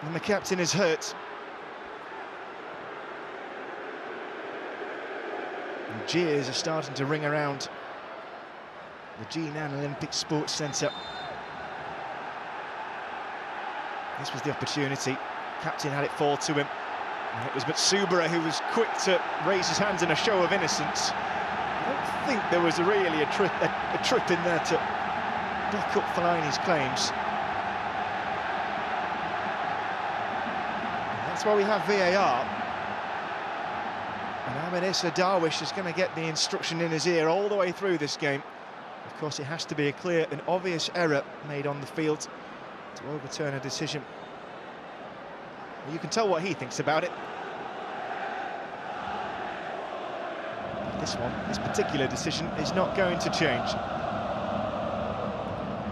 And the captain is hurt. And jeers are starting to ring around the Jinan Olympic Sports Centre. This was the opportunity. Captain had it fall to him. And it was Matsubara who was quick to raise his hands in a show of innocence. I don't think there was really a trip in there to back up Fellaini's claims. And that's why we have VAR. And Ahmed Darwish is going to get the instruction in his ear all the way through this game. Of course, it has to be a clear and obvious error made on the field to overturn a decision. Well, you can tell what he thinks about it. This particular decision is not going to change.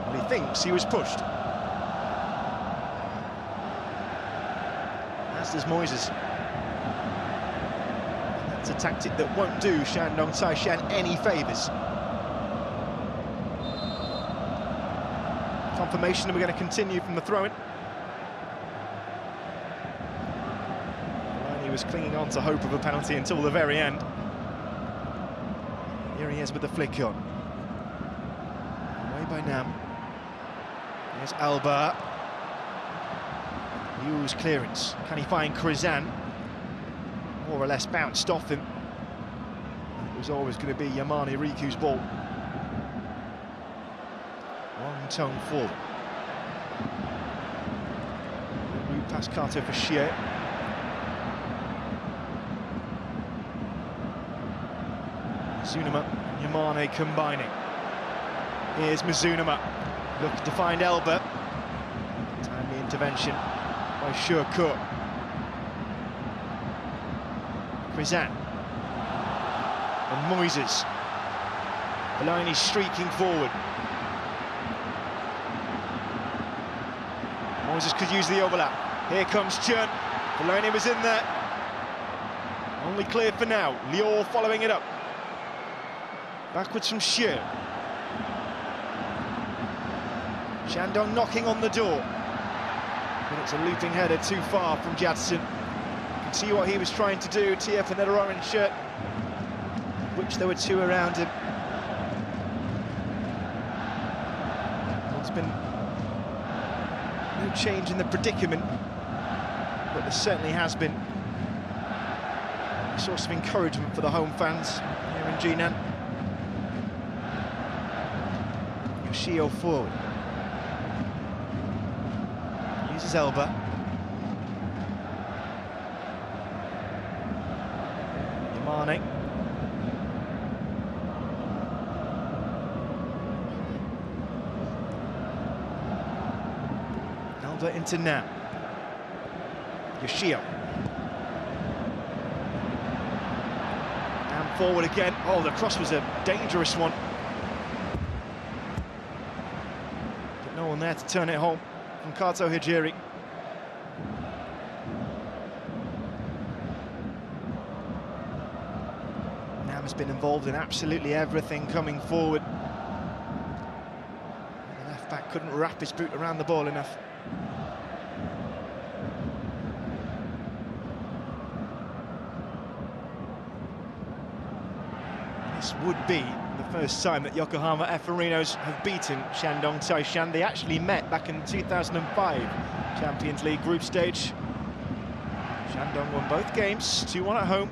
Well, he thinks he was pushed. As does Moises. That's a tactic that won't do Shandong Taishan any favours. Confirmation, and we're going to continue from the throw-in. He was clinging on to hope of a penalty until the very end. Here he is with the flick on. Away by Nam. Here's Alba. Yu's clearance. Can he find Krizan? More or less bounced off him. It was always going to be Yamane Riku's ball. Long tone forward. Route past Kato for Xie. Mizunuma, Yamane combining. Here's Mizunuma, looking to find Elba. Timely intervention by Shurko. Krizan. And Moises. Fellaini streaking forward. Moises could use the overlap. Here comes Chun. Fellaini was in there. Only cleared for now. Lior following it up. Backwards from Xie. Shandong knocking on the door. But it's a looping header too far from Jadson. You can see what he was trying to do. TF in their orange shirt, which there were two around him. There's been no change in the predicament, but there certainly has been a source of encouragement for the home fans here in Jinan. Yoshio forward. Uses Elba. Yamane. Elba into Nam. Yoshio. Nam forward again. Oh, the cross was a dangerous one. No one there to turn it home from Kato Hijiri. Nam has been involved in absolutely everything coming forward. The left back couldn't wrap his boot around the ball enough. This would be the first time that Yokohama F Marinos have beaten Shandong Taishan. They actually met back in 2005 Champions League group stage. Shandong won both games, 2-1 at home.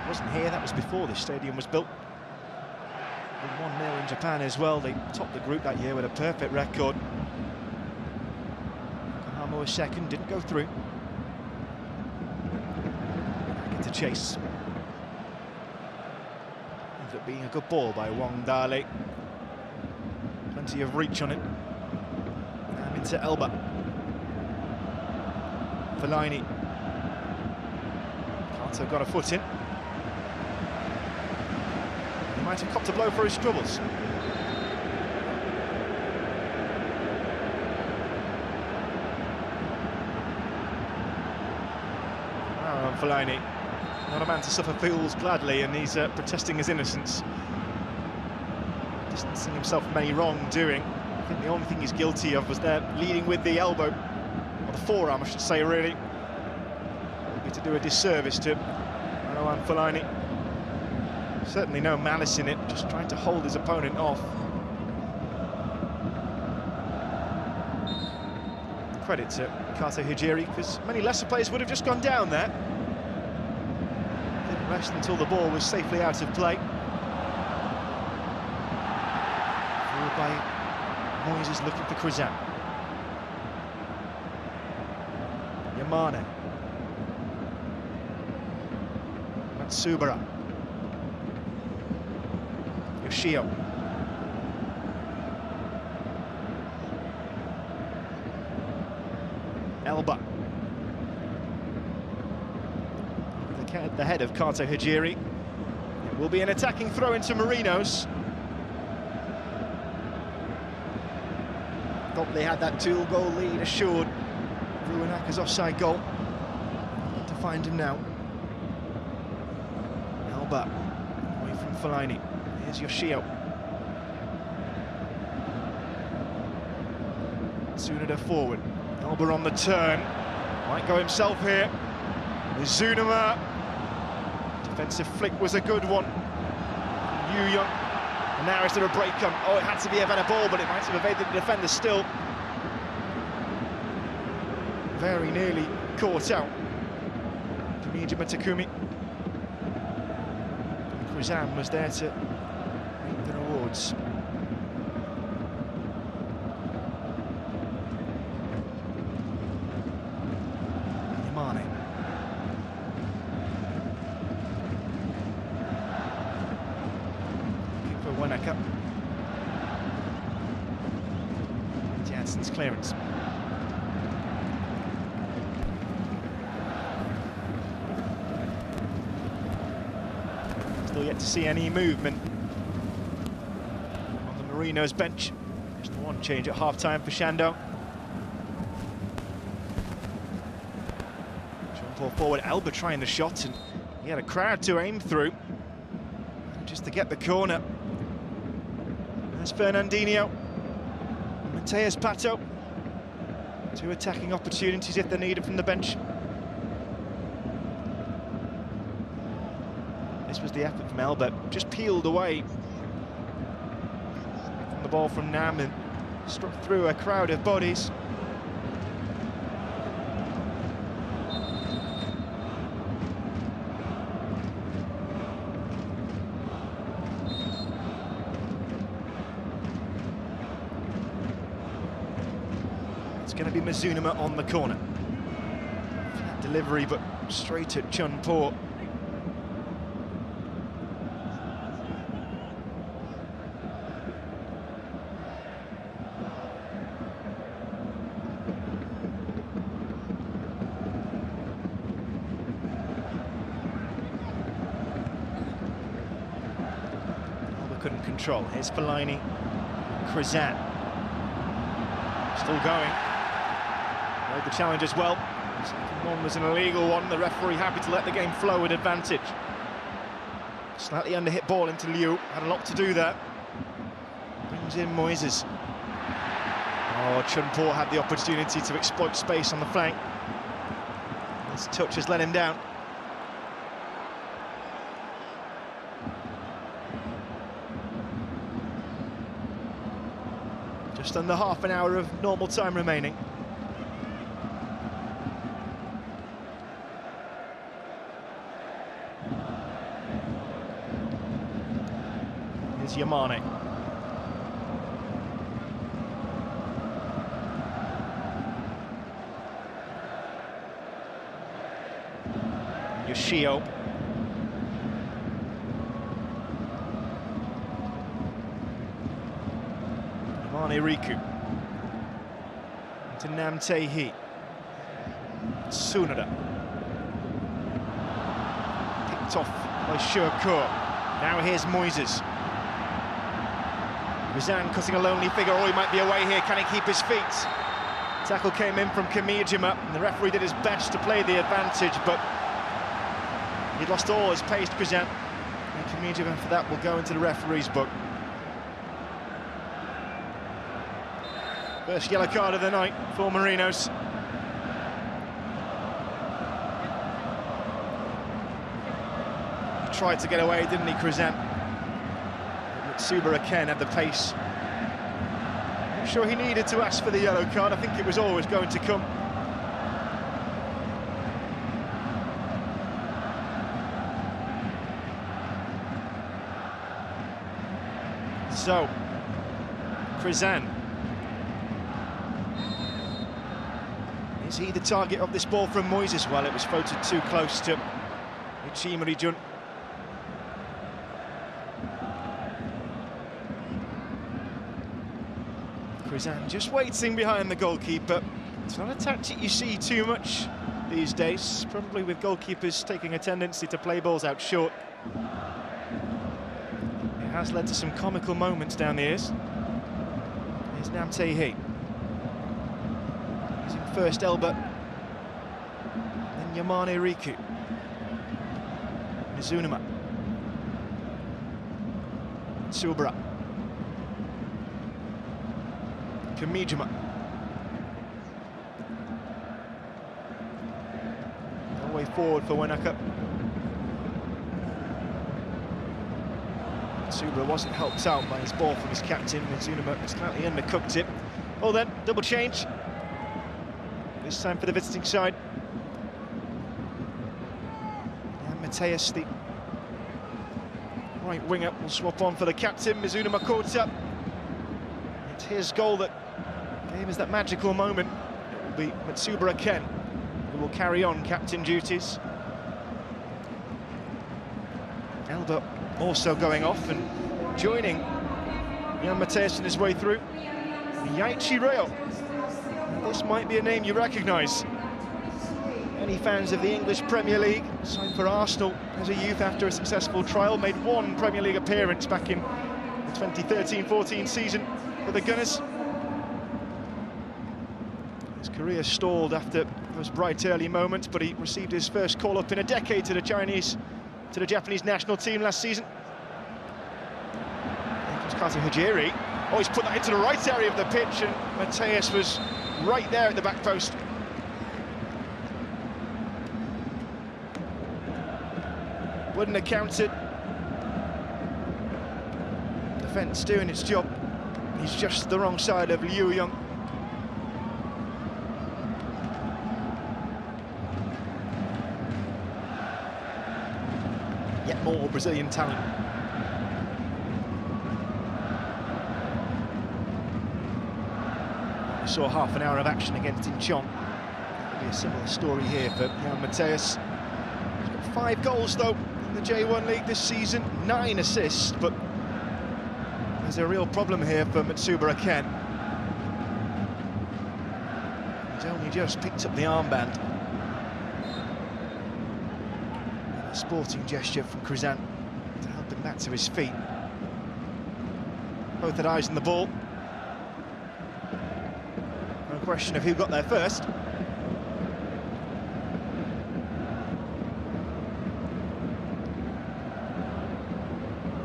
Wasn't here, that was before the stadium was built. 1-0 in Japan as well. They topped the group that year with a perfect record. Yokohama was second, didn't go through. Back into chase. Ended up being a good ball by Wang Dali. Plenty of reach on it. And into Elba. Fellaini. Kato got a foot in. He might have copped a blow for his troubles. Fellaini, not a man to suffer fools gladly, and he's protesting his innocence, distancing himself from any wrongdoing. I think the only thing he's guilty of was there leading with the elbow, or the forearm I should say, really. That would be to do a disservice to Fellaini. Certainly no malice in it, just trying to hold his opponent off. Credit to Kato Hijiri, because many lesser players would have just gone down there. Didn't rest until the ball was safely out of play. Forward by Moises looking for Krizan. Yamane. Matsubara. Yoshio. Elba. at the head of Kato Hijiri. It will be an attacking throw into Marinos. Thought they had that 2-goal lead assured. Ruanaka's offside goal. To find him now. Alba away from Fellaini. Here's Yoshio. Tsunoda forward. Alba on the turn. Might go himself here. Mizunuma. Defensive flick was a good one. Yu Young. And now is there a break on? Oh, it had to be a better ball, but it might have evaded the defender still. Very nearly caught out. Tamijima Takumi. Krizan was there to reap the rewards. Yamane. Looking for Wanaka. Jansen's clearance. Still yet to see any movement on the Marinos bench. Just the one change at half-time for Shandong. Jean-Paul forward, Alba trying the shot, and he had a crowd to aim through. Just to get the corner. There's Fernandinho. Mateus Pato. Two attacking opportunities if they're needed from the bench. This was the effort from Alba, just peeled away from the ball from Nam and struck through a crowd of bodies. It's going to be Mizunuma on the corner. Flat delivery, but straight at Chun-Po. Couldn't control. Here's Fellaini. Krizan. Still going. Made the challenge as well. Second one was an illegal one. The referee happy to let the game flow at advantage. Slightly under-hit ball into Liu. Had a lot to do there. Brings in Moises. Oh, Chun-Po had the opportunity to exploit space on the flank. His touch has let him down. Just under half an hour of normal time remaining. Here's Yamane. Yoshio. Riku to Nam Tae-hee. Tsunoda picked off by Shuakur. Now here's Moises. Rizan cutting a lonely figure. Oh, he might be away here. Can he keep his feet? Tackle came in from Kamijima, and the referee did his best to play the advantage, but he'd lost all his pace, Rizan. And Kamijima for that will go into the referee's book. First yellow card of the night for Marinos. He tried to get away, didn't he, Krizan? Suba Ken had the pace. I'm sure he needed to ask for the yellow card. I think it was always going to come. So, Krizan. Is he the target of this ball from Moises? Well, it was floated too close to Ichimari-jun. Krizan just waiting behind the goalkeeper. It's not a tactic you see too much these days, probably with goalkeepers taking a tendency to play balls out short. It has led to some comical moments down the ears. Here's Nam Tae-hee. Using first Elba, then Yamane Riku. Mizunuma. Tsubara. Kamijima. No way forward for Wanaka. Tsubara wasn't helped out by his ball from his captain. Mizunuma slightly undercooked it. Well then, double change. This time for the visiting side. And Mateus, the right winger, will swap on for the captain. Mizunuma caught up. It's his goal that gave us that magical moment. It will be Matsubara Ken who will carry on captain duties. Elba also going off and joining Jan Mateus in his way through. Yaichi Reo. This might be a name you recognise. Any fans of the English Premier League? Signed for Arsenal as a youth after a successful trial, made one Premier League appearance back in the 2013-14 season for the Gunners. His career stalled after those bright early moments, but he received his first call-up in a decade to the Japanese national team last season. There comes Kato Hujiri. Oh, he's put that into the right area of the pitch, and Mateus was right there at the back post. Wouldn't have counted. Defence doing its job. He's just the wrong side of Liu Young. Yet more Brazilian talent. We saw half an hour of action against Incheon. It'll be a similar story here for Jan Mateus. He's got 5 goals though in the J1 League this season, 9 assists, but there's a real problem here for Matsubara Ken. He's only just picked up the armband. And a sporting gesture from Krizan to help him back to his feet. Both had eyes on the ball. No question of who got there first.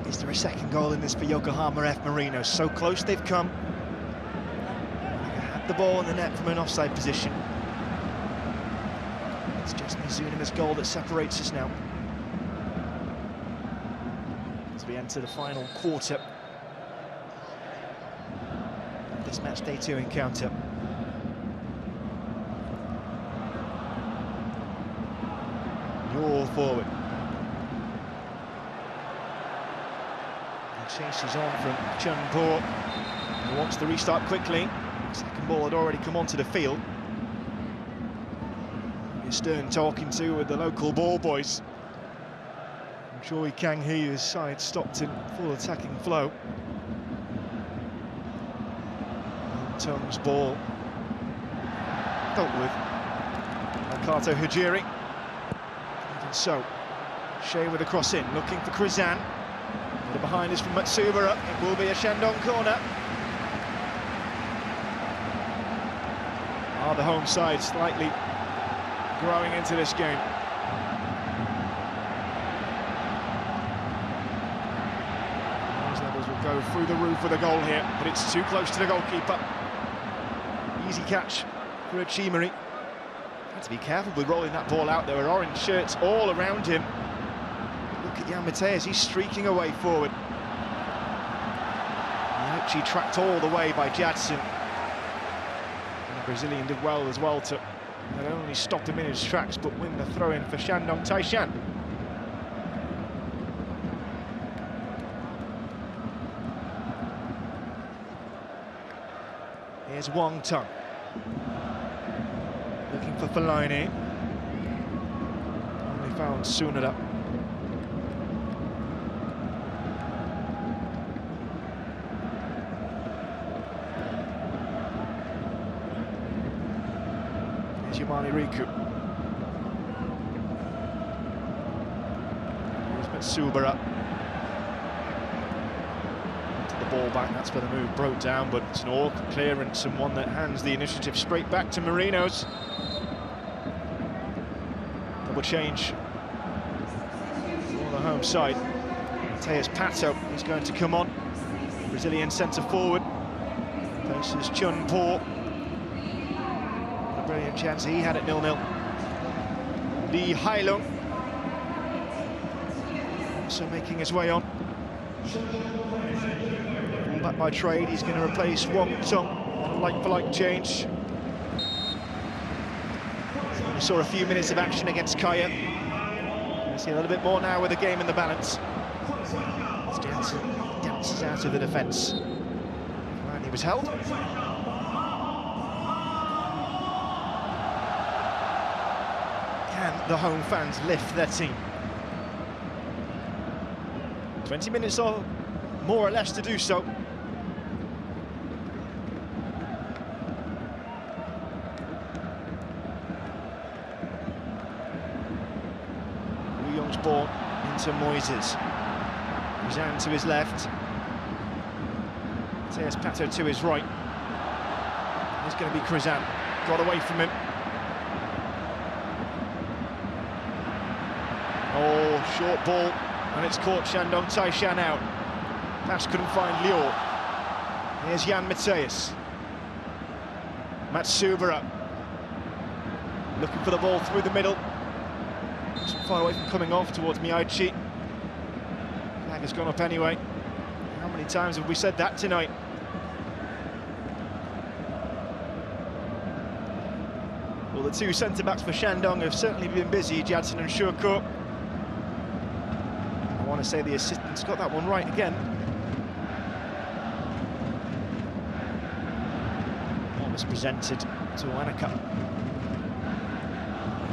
Is there a second goal in this for Yokohama F Marinos? So close they've come. Had the ball in the net from an offside position. It's just Mizunuma's goal that separates us now. As we enter the final quarter of this match day 2 encounter. All forward. He chases on from Chun-po. He wants to restart quickly. Second ball had already come onto the field. Stern talking to with the local ball boys. I'm sure he can hear his side stopped in full attacking flow. Tung's ball dealt with by Kato Hujiri. So, Shea with a cross in, looking for Krizan. The behind is from Matsubara. It will be a Shandong corner. The home side slightly growing into this game. Those levels will go through the roof with a goal here, but it's too close to the goalkeeper. Easy catch for Achimari. Had to be careful with rolling that ball out. There were orange shirts all around him. Look at Jan Mateus, he's streaking away forward. Yaichi tracked all the way by Jadson. And the Brazilian did well as well to not only stop him in his tracks, but win the throw-in for Shandong Taishan. Here's Wang Tung. Looking for Fellaini. Only found Tsunoda. Here's Yamane Riku. Matsubara. The ball back, that's where the move broke down, but it's an awkward clearance and one that hands the initiative straight back to Marinos. Double change for the home side. Mateus Pato is going to come on. Brazilian centre forward. Faces Chun Po. A brilliant chance he had at 0-0. Lee Hailung also making his way on. Back by trade, he's going to replace Wong Tong on a like-for-like change. We saw a few minutes of action against Kaya. We'll see a little bit more now with the game in the balance. Dances out of the defence. And he was held. Can the home fans lift their team? 20 minutes or more or less to do so. Young's ball into Moises. Zhang to his left. Mateus Pato to his right. It's going to be Krizan. Got away from him. Oh, short ball. And it's caught Shandong Taishan out. Pass couldn't find Liu. Here's Jan Mateus. Matsubara. Looking for the ball through the middle. Not far away from coming off towards Miyaichi. Flag has gone up anyway. How many times have we said that tonight? Well, the two centre-backs for Shandong have certainly been busy, Jadson and Shurko. I want to say the assistant's got that one right again. Almost presented to Wanaka.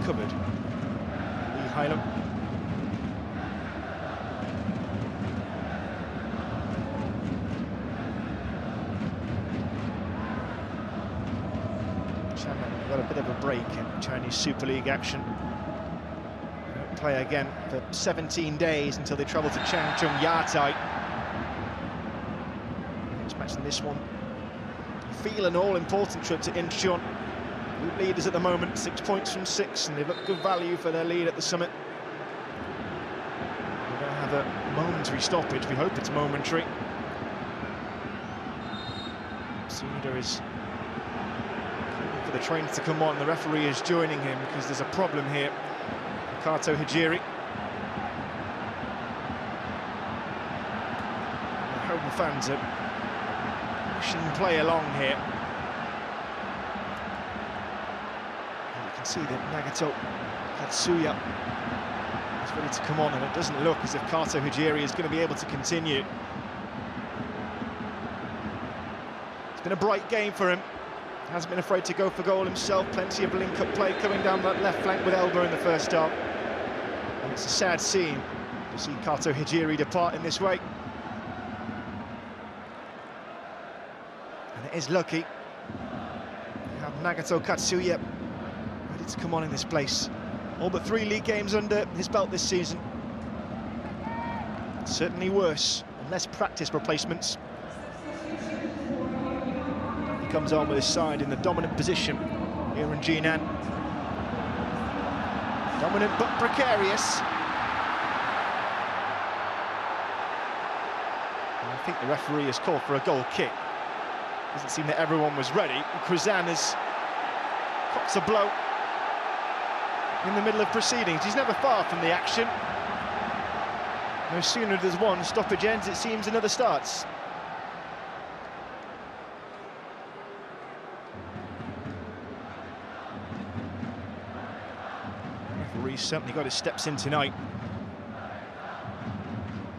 Covered. Lee Hailung. Shandong got a bit of a break in Chinese Super League action. Play again for 17 days until they travel to Changchun Yatai. Just matching this one. Feel an all-important trip to Incheon. Group leaders at the moment, 6 points from 6, and they've got good value for their lead at the summit. We're going to have a momentary stoppage. We hope it's momentary. Suda is calling for the train to come on. The referee is joining him because there's a problem here. Kato Hijiri. The home fans are pushing play along here. And you can see that Nagato Katsuya is ready to come on, and it doesn't look as if Kato Hijiri is going to be able to continue. It's been a bright game for him. Hasn't been afraid to go for goal himself. Plenty of link-up play coming down that left flank with Elba in the first half. And it's a sad scene to see Kato Hijiri depart in this way. And it is lucky to have Nagato Katsuya ready to come on in this place. All but 3 league games under his belt this season. Certainly worse and less practice replacements. He comes on with his side in the dominant position here in Jinan. Dominant but precarious. And I think the referee has called for a goal kick. Doesn't seem that everyone was ready. Krizan has cops a blow in the middle of proceedings. He's never far from the action. No sooner does one stoppage ends, it seems another starts. Referee's certainly got his steps in tonight.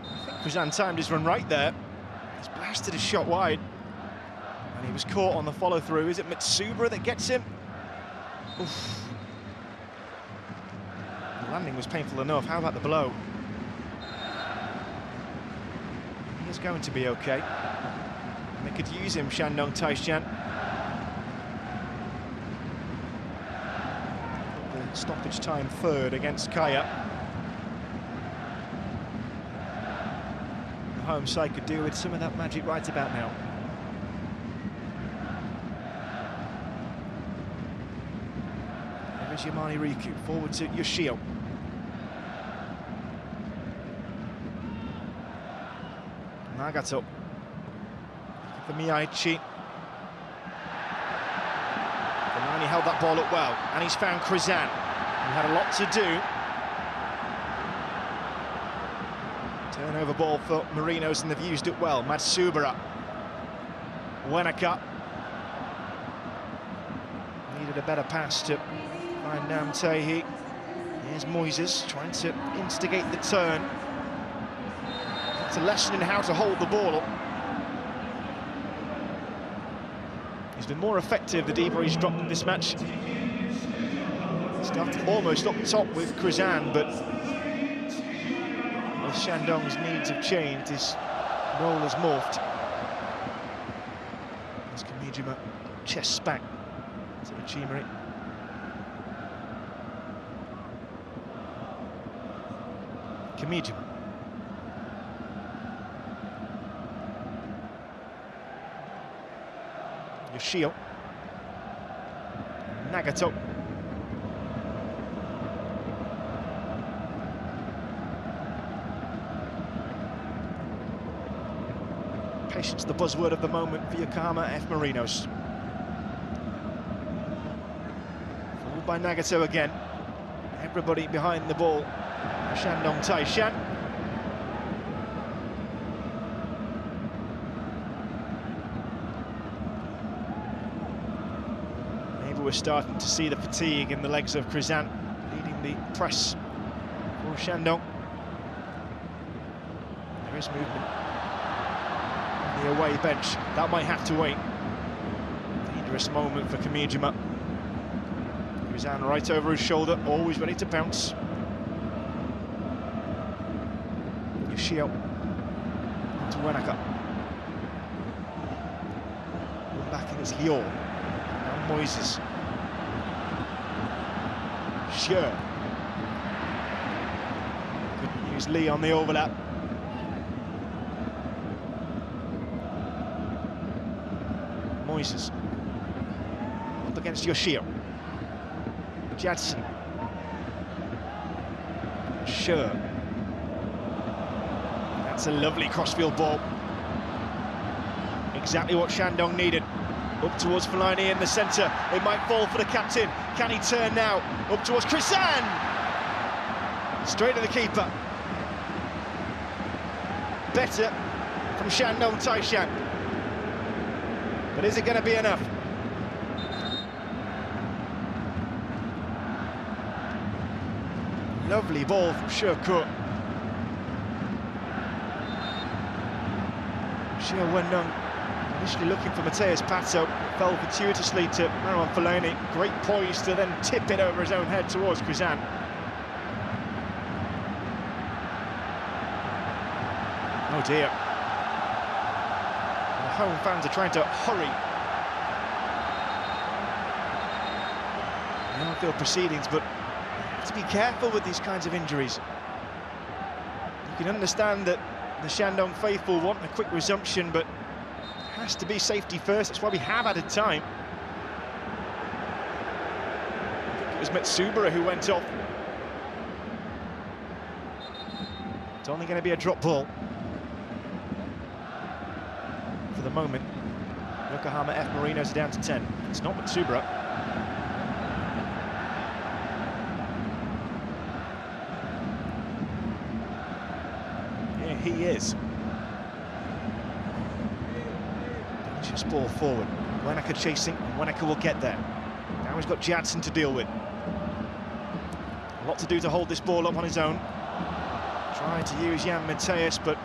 I think Krizan timed his run right there. He's blasted a shot wide. And he was caught on the follow-through. Is it Matsubara that gets him? Oof. The landing was painful enough. How about the blow? He's going to be okay. And they could use him, Shandong Taishan. The stoppage time third against Kaya. home side could do with some of that magic right about now. There is Yamani Riku, forward to Yoshio. Nagato for Miyaichi. He held that ball up well, and he's found Krizan, who had a lot to do. Turnover ball for Marinos, and they've used it well. Matsubara. Wenaka. Needed a better pass to find Namtehi. Here's Moises trying to instigate the turn. It's a lesson in how to hold the ball up. He's been more effective the deeper he's dropped in this match. Started almost up top with Krizan, but as Shandong's needs have changed, his role has morphed. As Kamijima chests back to Ichimari. Kamijima. Yoshio. Nagato. Patience, the buzzword of the moment for Yokohama F. Marinos. Followed by Nagato again. Everybody behind the ball. Shandong Taishan. We're starting to see the fatigue in the legs of Krizan, leading the press for Shandong. There is movement on the away bench. That might have to wait. Dangerous moment for Kamijima. Krizan right over his shoulder, always ready to pounce. Yoshio to Wenaka. Back in, it's Lior. Now Moises. Sure. Couldn't use Lee on the overlap. Moises up against Yoshio. Jadson. Sure. That's a lovely crossfield ball. Exactly what Shandong needed. Up towards Fellaini in the centre. It might fall for the captain. Can he turn now? Up towards Krizan! Straight to the keeper. Better from Shandong Taishan. But is it going to be enough? Lovely ball from Shurkut. Shur Wendong initially looking for Mateus Pato, fell fortuitously to Marouane Fellaini. Great poise to then tip it over his own head towards Krizan. Oh dear. The home fans are trying to hurry the on-field proceedings, but you have to be careful with these kinds of injuries. You can understand that the Shandong faithful want a quick resumption, but has to be safety first. That's why we have added time. I think it was Matsubara who went off. It's only going to be a drop ball for the moment. Yokohama F. Marinos are down to 10. It's not Matsubara. Yeah, he is. Just ball forward. Wenaka chasing, and Wenaka will get there. Now he's got Jadson to deal with. A lot to do to hold this ball up on his own. Trying to use Jan Mateus, but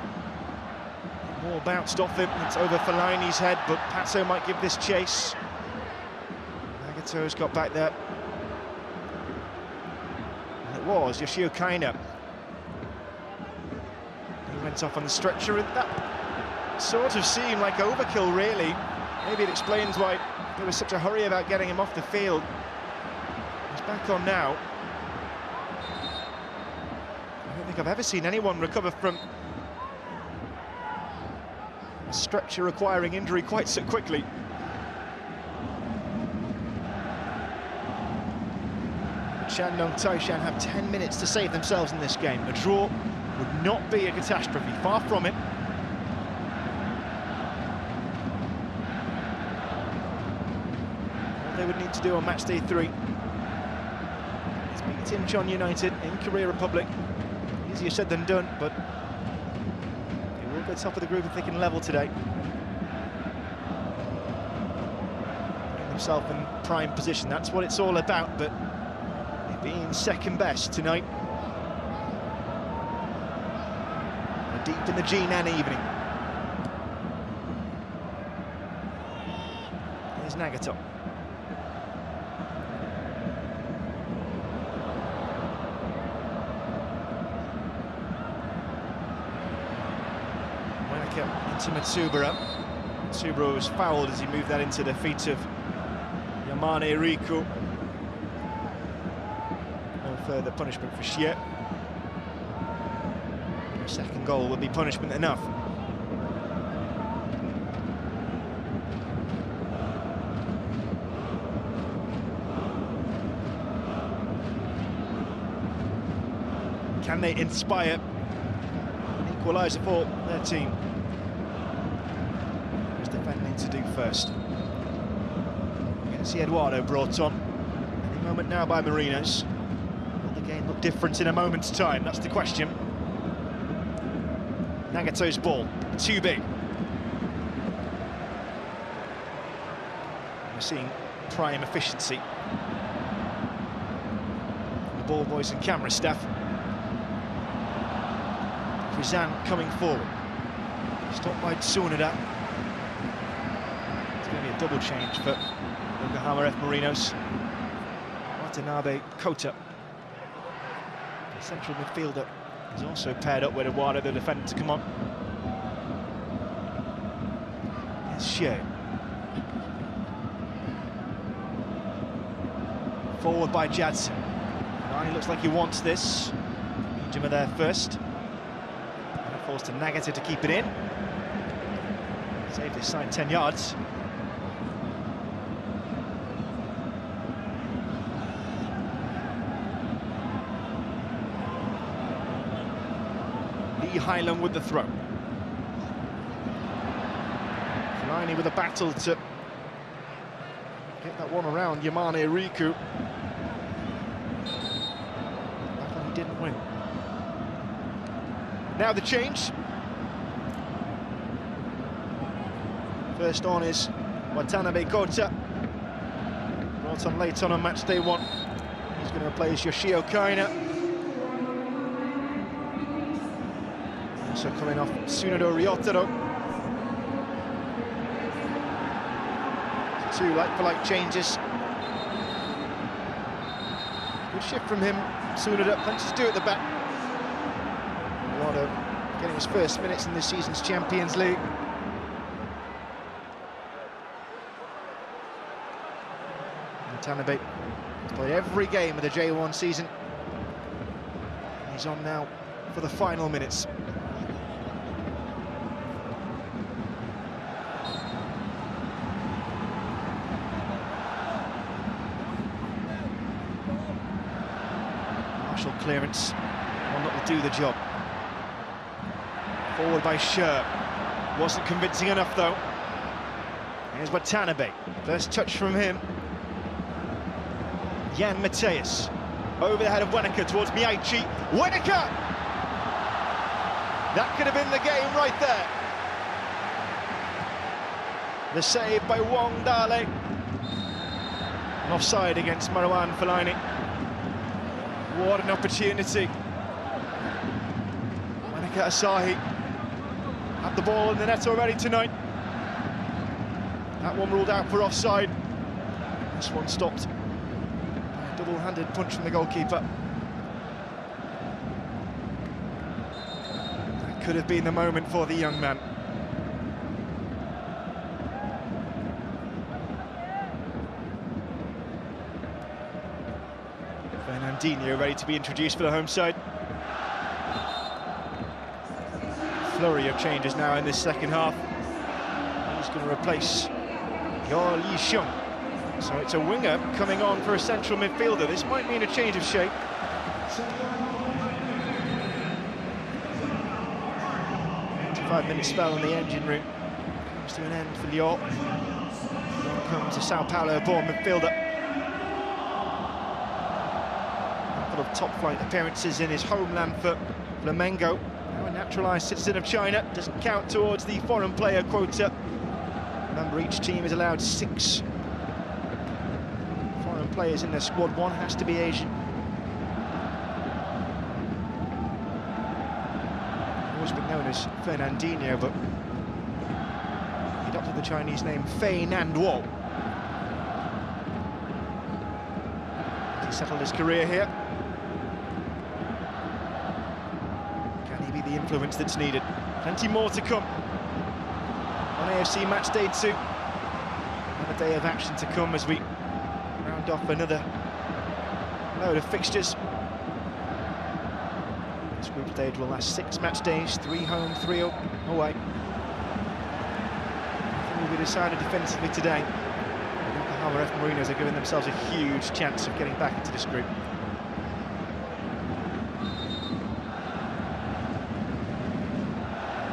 more bounced off him. It's over Fellaini's head, but Pato might give this chase. Nagato's got back there. And it was Yoshio Kaina. He went off on the stretcher, and that sort of seemed like overkill, really. Maybe it explains why there was such a hurry about getting him off the field. He's back on now. I don't think I've ever seen anyone recover from stretcher requiring injury quite so quickly. Shandong Taishan have 10 minutes to save themselves in this game. A draw would not be a catastrophe, far from it. All they would need to do on match day 3 is beat Incheon United in Korea Republic. Easier said than done, but they will go top of the group if they can level today. Putting themselves in prime position, that's what it's all about, but being second best tonight. We're deep in the Jinan evening. Here's Nagato. Into Matsubara. Matsubara was fouled as he moved that into the feet of Yamane Riku. No further punishment for Xie. A second goal would be punishment enough. Can they inspire an equaliser for their team? To do first. We're going to see Eduardo brought on any moment now by Marinos. Will the game look different in a moment's time? That's the question. Nagato's ball, too big. We're seeing prime efficiency. The ball boys and camera staff. Krizan coming forward. Stopped by Tsunoda. Going to be a double change for Yokohama F. Marinos. Watanabe Kota, the central midfielder, is also paired up with Eduardo, the defender, to come on. Here's Xie. Forward by Jadson. He looks like he wants this. Jimmer there first. And forced to Nagata to keep it in. Saved this side 10 yards. Highland with the throw. Fellaini with a battle to get that one around Yamane Riku. That one he didn't win. Now the change. First on is Watanabe Kota. Brought on late on match day 1. He's going to replace Yoshio Kaina. Also coming off Tsunoda Ryotaro. 2 like-for-like changes. Good shift from him. Tsunoda, plenty to do at the back. Ryotaro getting his first minutes in this season's Champions League. Watanabe played every game of the J1 season. He's on now for the final minutes. Clearance, one that will do the job. Forward by Scher. Wasn't convincing enough though. Here's Watanabe. First touch from him. Jan Mateus. Over the head of Weneka towards Miyaichi. Weneka! That could have been the game right there. The save by Wong Dale. An offside against Marwan Fellaini. What an opportunity. Weneka Asahi had the ball in the net already tonight. That one ruled out for offside. This one stopped. A double-handed punch from the goalkeeper. That could have been the moment for the young man. Fernandinho ready to be introduced for the home side. Flurry of changes now in this second half. He's going to replace Yo Li Xiong. So it's a winger coming on for a central midfielder. This might mean a change of shape. 5-minute spell in the engine room comes to an end for Lyon. Now comes a Sao Paulo-born midfielder. A couple of top-flight appearances in his homeland for Flamengo. Now a naturalised citizen of China, doesn't count towards the foreign player quota. Remember, each team is allowed 6 foreign players in their squad. 1 has to be Asian. Always been known as Fernandinho, but he adopted the Chinese name Fei Nanduo. He settled his career here. Can he be the influence that's needed? Plenty more to come on AFC match day 2. Another day of action to come as we round off another load of fixtures. This group stage will last 6 match days, 3 home, 3 away. Nothing will be decided defensively today. Yokohama F Marinos are giving themselves a huge chance of getting back into this group.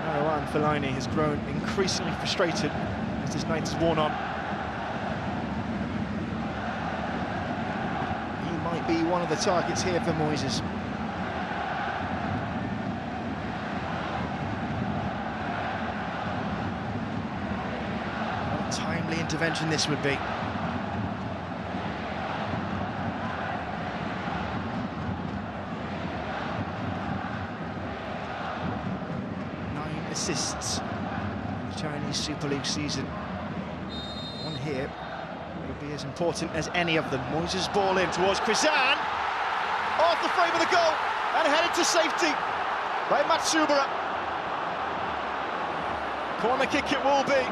Marouane Fellaini has grown increasingly frustrated as this night has worn on. He might be one of the targets here for Moises. Timely intervention this would be. 9 assists in the Chinese Super League season. 1 here would be as important as any of them. Moises' ball in towards Krizan, off the frame of the goal and headed to safety by Matsubara. Corner kick it will be,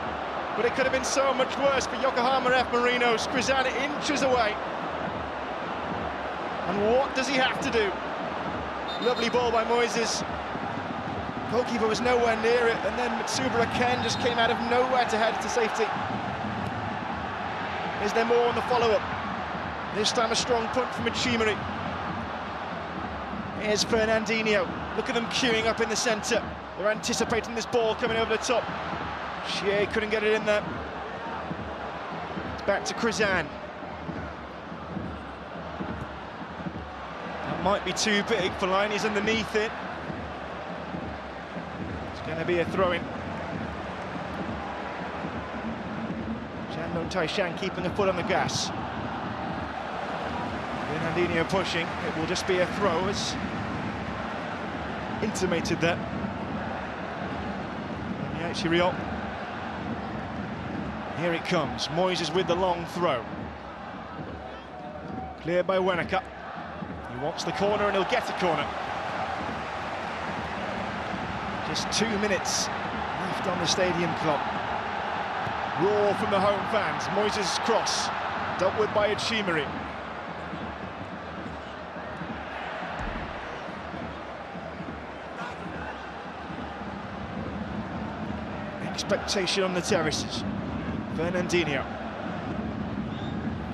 but it could have been so much worse for Yokohama F Marinos. Krizan inches away. And what does he have to do? Lovely ball by Moises. Goalkeeper was nowhere near it, and then Matsubara Ken just came out of nowhere to head to safety. Is there more on the follow-up? This time a strong punt from Achimari. Here's Fernandinho. Look at them queuing up in the centre. They're anticipating this ball coming over the top. Xie couldn't get it in there. It's back to Krizan. That might be too big. Fellaini's underneath it. It's going to be a throw-in. Shandong Taishan keeping a foot on the gas. Fernandinho pushing. It will just be a throw, as intimated that. Chiriot. Here it comes. Moises with the long throw. Cleared by Weneka. He wants the corner and he'll get a corner. Just 2 minutes left on the stadium clock. Roar from the home fans. Moises' cross, dealt with by Achimari. Expectation on the terraces. Fernandinho.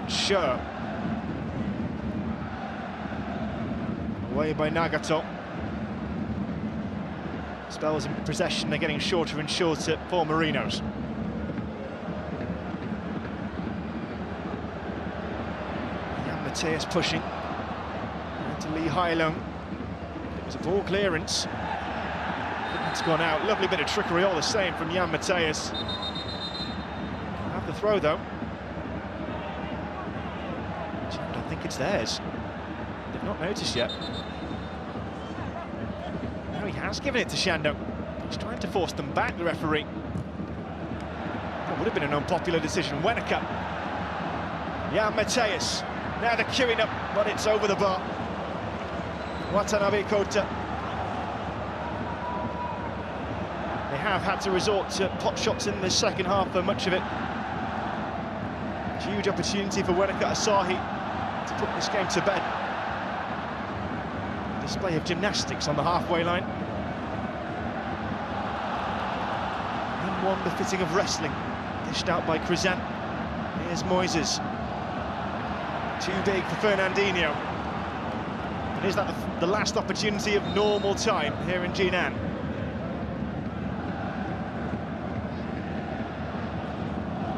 Sure. Away by Nagato. Spells in possession are getting shorter and shorter for Marinos. Jan Mateus pushing. And to Lee Hailung. It was a ball clearance. It's gone out. Lovely bit of trickery all the same from Jan Mateus. Have the throw though. I don't think it's theirs. They've not noticed yet. Now he has given it to Shandong. He's trying to force them back, the referee. That would have been an unpopular decision. Weneka. Jan Mateus. Now they're queuing up, but it's over the bar. Watanabe Kota. They have had to resort to pot shots in the second half for much of it. Huge opportunity for Weneka Asahi to put this game to bed. Display of gymnastics on the halfway line. one befitting of wrestling. Dished out by Krizan. Here's Moises. Too big for Fernandinho. And is that the last opportunity of normal time here in Jinan?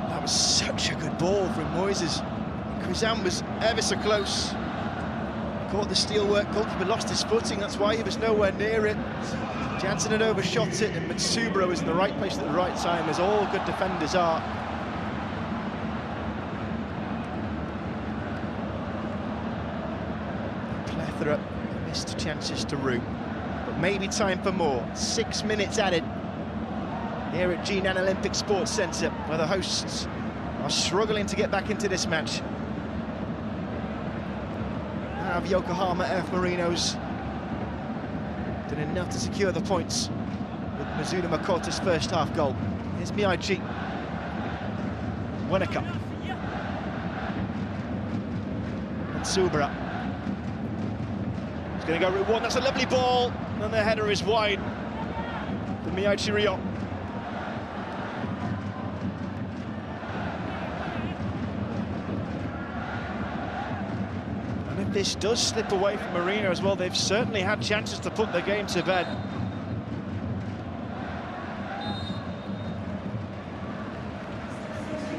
That was such a good ball from Moises. Krizan was ever so close. Caught the steelwork, goalkeeper lost his footing, that's why he was nowhere near it. Jansen had overshot it, and Mitsubara was in the right place at the right time, as all good defenders are. A plethora of missed chances to root, but maybe time for more. 6 minutes added here at Jinan Olympic Sports Centre, where the hosts are struggling to get back into this match. Have Yokohama F. Marinos done enough to secure the points with Mizuno Makota's first half goal. Here's Miyaichi. Wanaka. Mitsubara. He's going to go route one. That's a lovely ball. And the header is wide for Miyaichi Ryo. If this does slip away from Marino as well, they've certainly had chances to put the game to bed.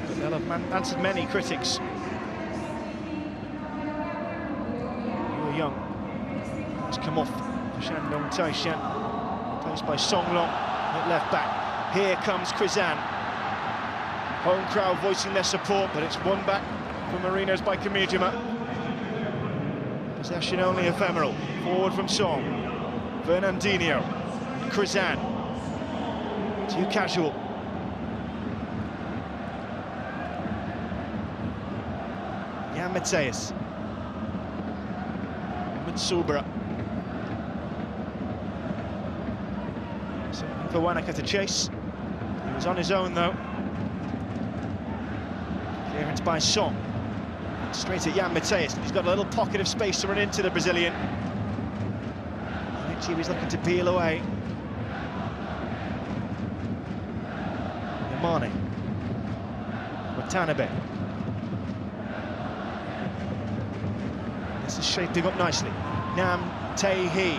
But they'll have answered many critics. Yu Young has come off for Shandong Taishan, replaced by Songlong at left back. Here comes Krizan. Home crowd voicing their support, but it's won back for Marinos by Kamijima. Possession only ephemeral. Forward from Song. Fernandinho. Krizan. Too casual. Jan Mateus. Mitsubara. Something for Wanaka to chase. He was on his own though. Clearance by Song. Straight at Jan Mateus. He's got a little pocket of space to run into the Brazilian. He was looking to peel away. Yamane. Watanabe. This is shaping up nicely. Nam Tae-hee.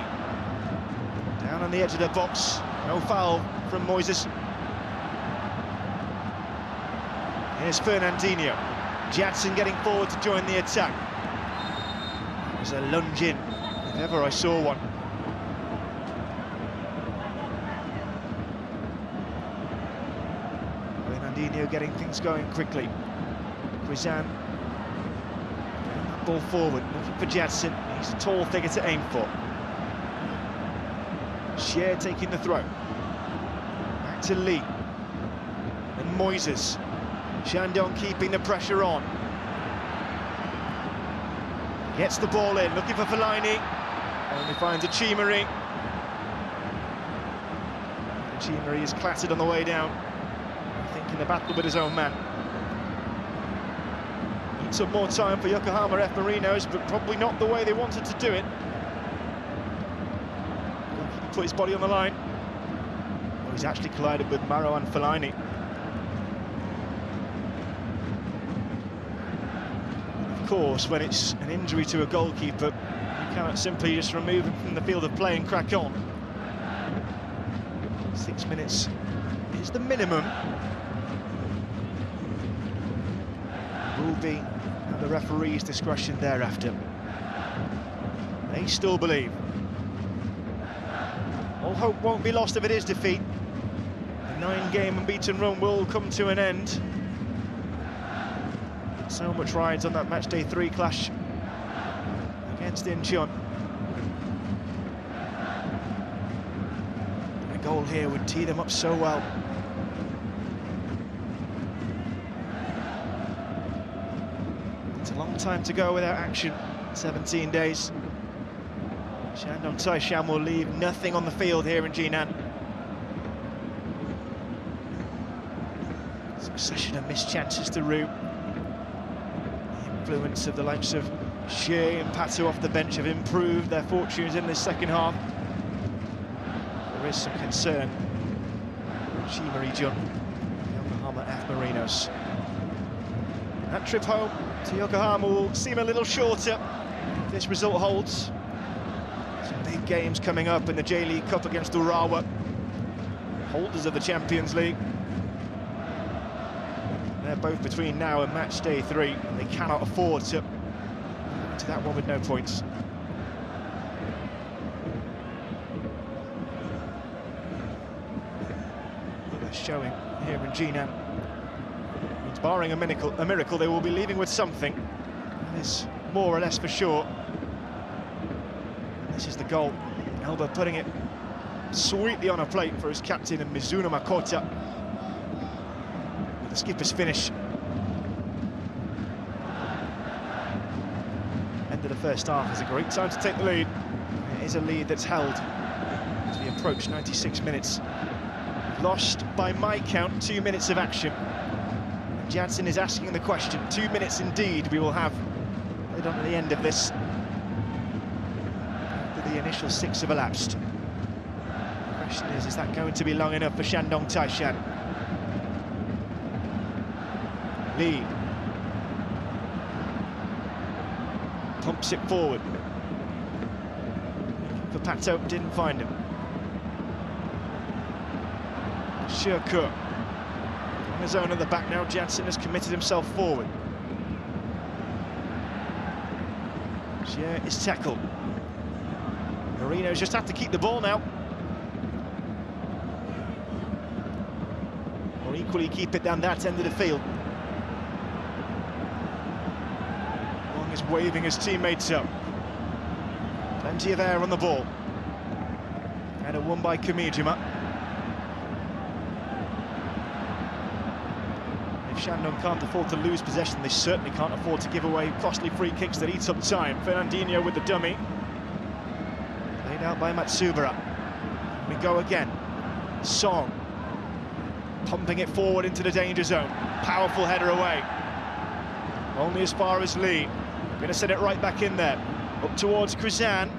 Down on the edge of the box. No foul from Moises. Here's Fernandinho. Jansen getting forward to join the attack. It was a lunge in, if ever I saw one. Fernandinho getting things going quickly. Krizan getting that ball forward, looking for Jansen. He's a tall figure to aim for. Xie taking the throw. Back to Lee. And Moises. Shandong keeping the pressure on. Gets the ball in, looking for Fellaini. Only finds a Chimeri. Chimeri is clattered on the way down. I think in the battle with his own man. Needs some more time for Yokohama F. Marinos, but probably not the way they wanted to do it. He put his body on the line. Oh, he's actually collided with Maro and Fellaini. Of course, when it's an injury to a goalkeeper, you cannot simply just remove him from the field of play and crack on. 6 minutes is the minimum. Will be at the referee's discretion thereafter. They still believe. All hope won't be lost if it is defeat. The 9-game unbeaten run will come to an end. So much rides on that matchday 3 clash against Incheon. A goal here would tee them up so well. It's a long time to go without action, 17 days. Shandong Taishan will leave nothing on the field here in Jinan. Succession of missed chances to root. Influence of the likes of Xie and Patu off the bench have improved their fortunes in this second half. There is some concern. Chimeri Jun the F Marinos. That trip home to Yokohama will seem a little shorter if this result holds. Some big games coming up in the J-League Cup against Urawa, holders of the Champions League. They're both between now and match day 3. They cannot afford to that one with no points. They're showing here in Jinan. It's barring a miracle, they will be leaving with something. That is more or less for sure. And this is the goal. Elba putting it sweetly on a plate for his captain and Mizuno Makota. With the skipper's finish. End of the first half is a great time to take the lead. It is a lead that's held as we approach 96 minutes. Lost by my count 2 minutes of action. Jansen is asking the question. 2 minutes indeed we will have at the end of this. After the initial 6 have elapsed. The question is that going to be long enough for Shandong Taishan? Lee pumps it forward. For Pato, didn't find him. Shirko on his own at the back now. Jansen has committed himself forward. Shia is tackled. Marinos just have to keep the ball now. Or equally keep it down that end of the field. Long is waving his teammates up. Plenty of air on the ball. Header won by Kamijima. Shandong can't afford to lose possession. They certainly can't afford to give away costly free kicks that eat up time. Fernandinho with the dummy. Laid out by Matsubara. We go again. Song. Pumping it forward into the danger zone. Powerful header away. Only as far as Lee. Going to set it right back in there. Up towards Krizan.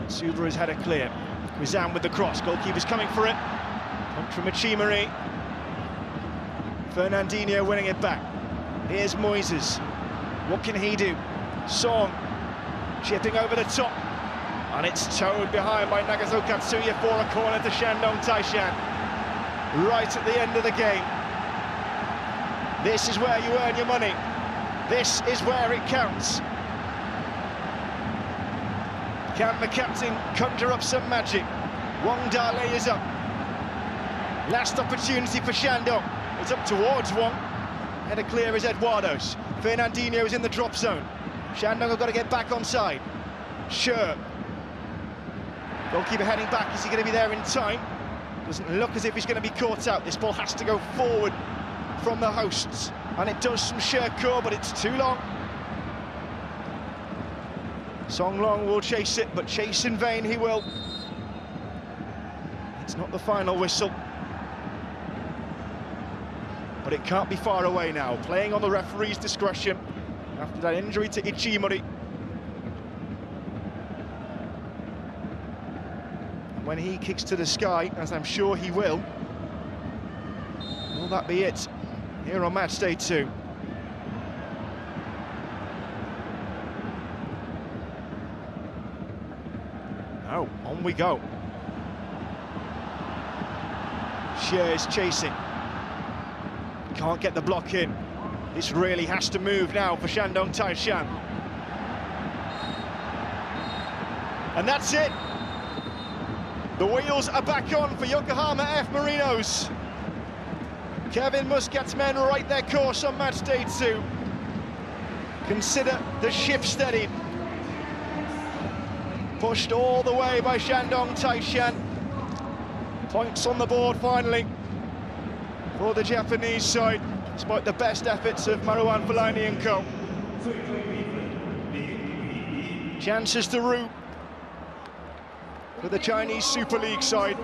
Matsubara's had it clear. Krizan with the cross. Goalkeeper's coming for it. Punch from Achimari. Fernandinho winning it back. Here's Moises. What can he do? Song chipping over the top. And it's towed behind by Nagato Katsuya for a corner to Shandong Taishan. Right at the end of the game. This is where you earn your money. This is where it counts. Can the captain conjure up some magic? Wang Dale is up. Last opportunity for Shandong. It's up towards Wong. Header clear is Eduardo's. Fernandinho is in the drop zone. Shandong have got to get back on side. Sure. Goalkeeper heading back. Is he going to be there in time? Doesn't look as if he's going to be caught out. This ball has to go forward from the hosts. And it does from Sherko, but it's too long. Song Long will chase it, but chase in vain he will. It's not the final whistle. But it can't be far away now. Playing on the referee's discretion after that injury to Ichimori. When he kicks to the sky, as I'm sure he will that be it here on match day 2? Oh, on we go. Xie is chasing. Can't get the block in. This really has to move now for Shandong Taishan. And that's it. The wheels are back on for Yokohama F Marinos. Kevin Muscat's men right their course on match day 2. Consider the ship steady. Pushed all the way by Shandong Taishan. Points on the board finally for the Japanese side, despite the best efforts of Marouane Fellaini and co. Chances to root for the Chinese Super League side.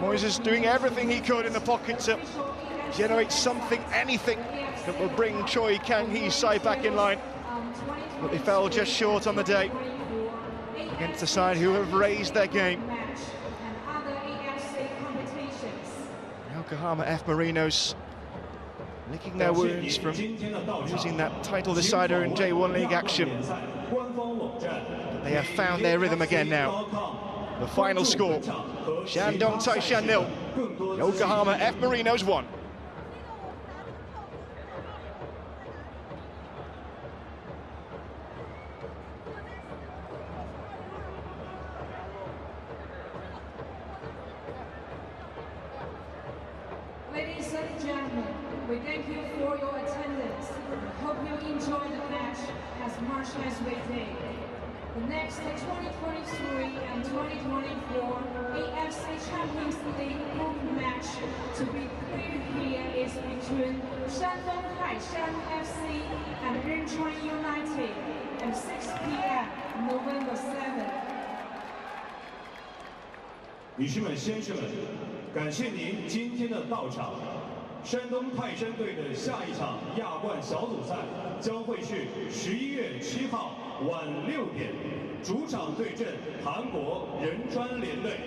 Moises doing everything he could in the pocket to generate something, anything, that will bring Choi Kang-hee's side back in line. But they fell just short on the day against the side who have raised their game. Yokohama F Marinos licking their wounds from losing that title decider in J1 League action. They have found their rhythm again now. The final score, Shandong Taishan 0, Yokohama F Marinos 1. Ladies and gentlemen, we thank you for your attendance. Hope you enjoy the match as much as we did. The next 2023 and 2024 AFC Champions League group match to be played here is between Shandong Taishan FC and Renchuan United at 6 p.m. November 7th. 女士们、先生们，感谢您今天的到场。山东泰山队的下一场亚冠小组赛将会是11月7号晚6点，主场对阵韩国仁川联队。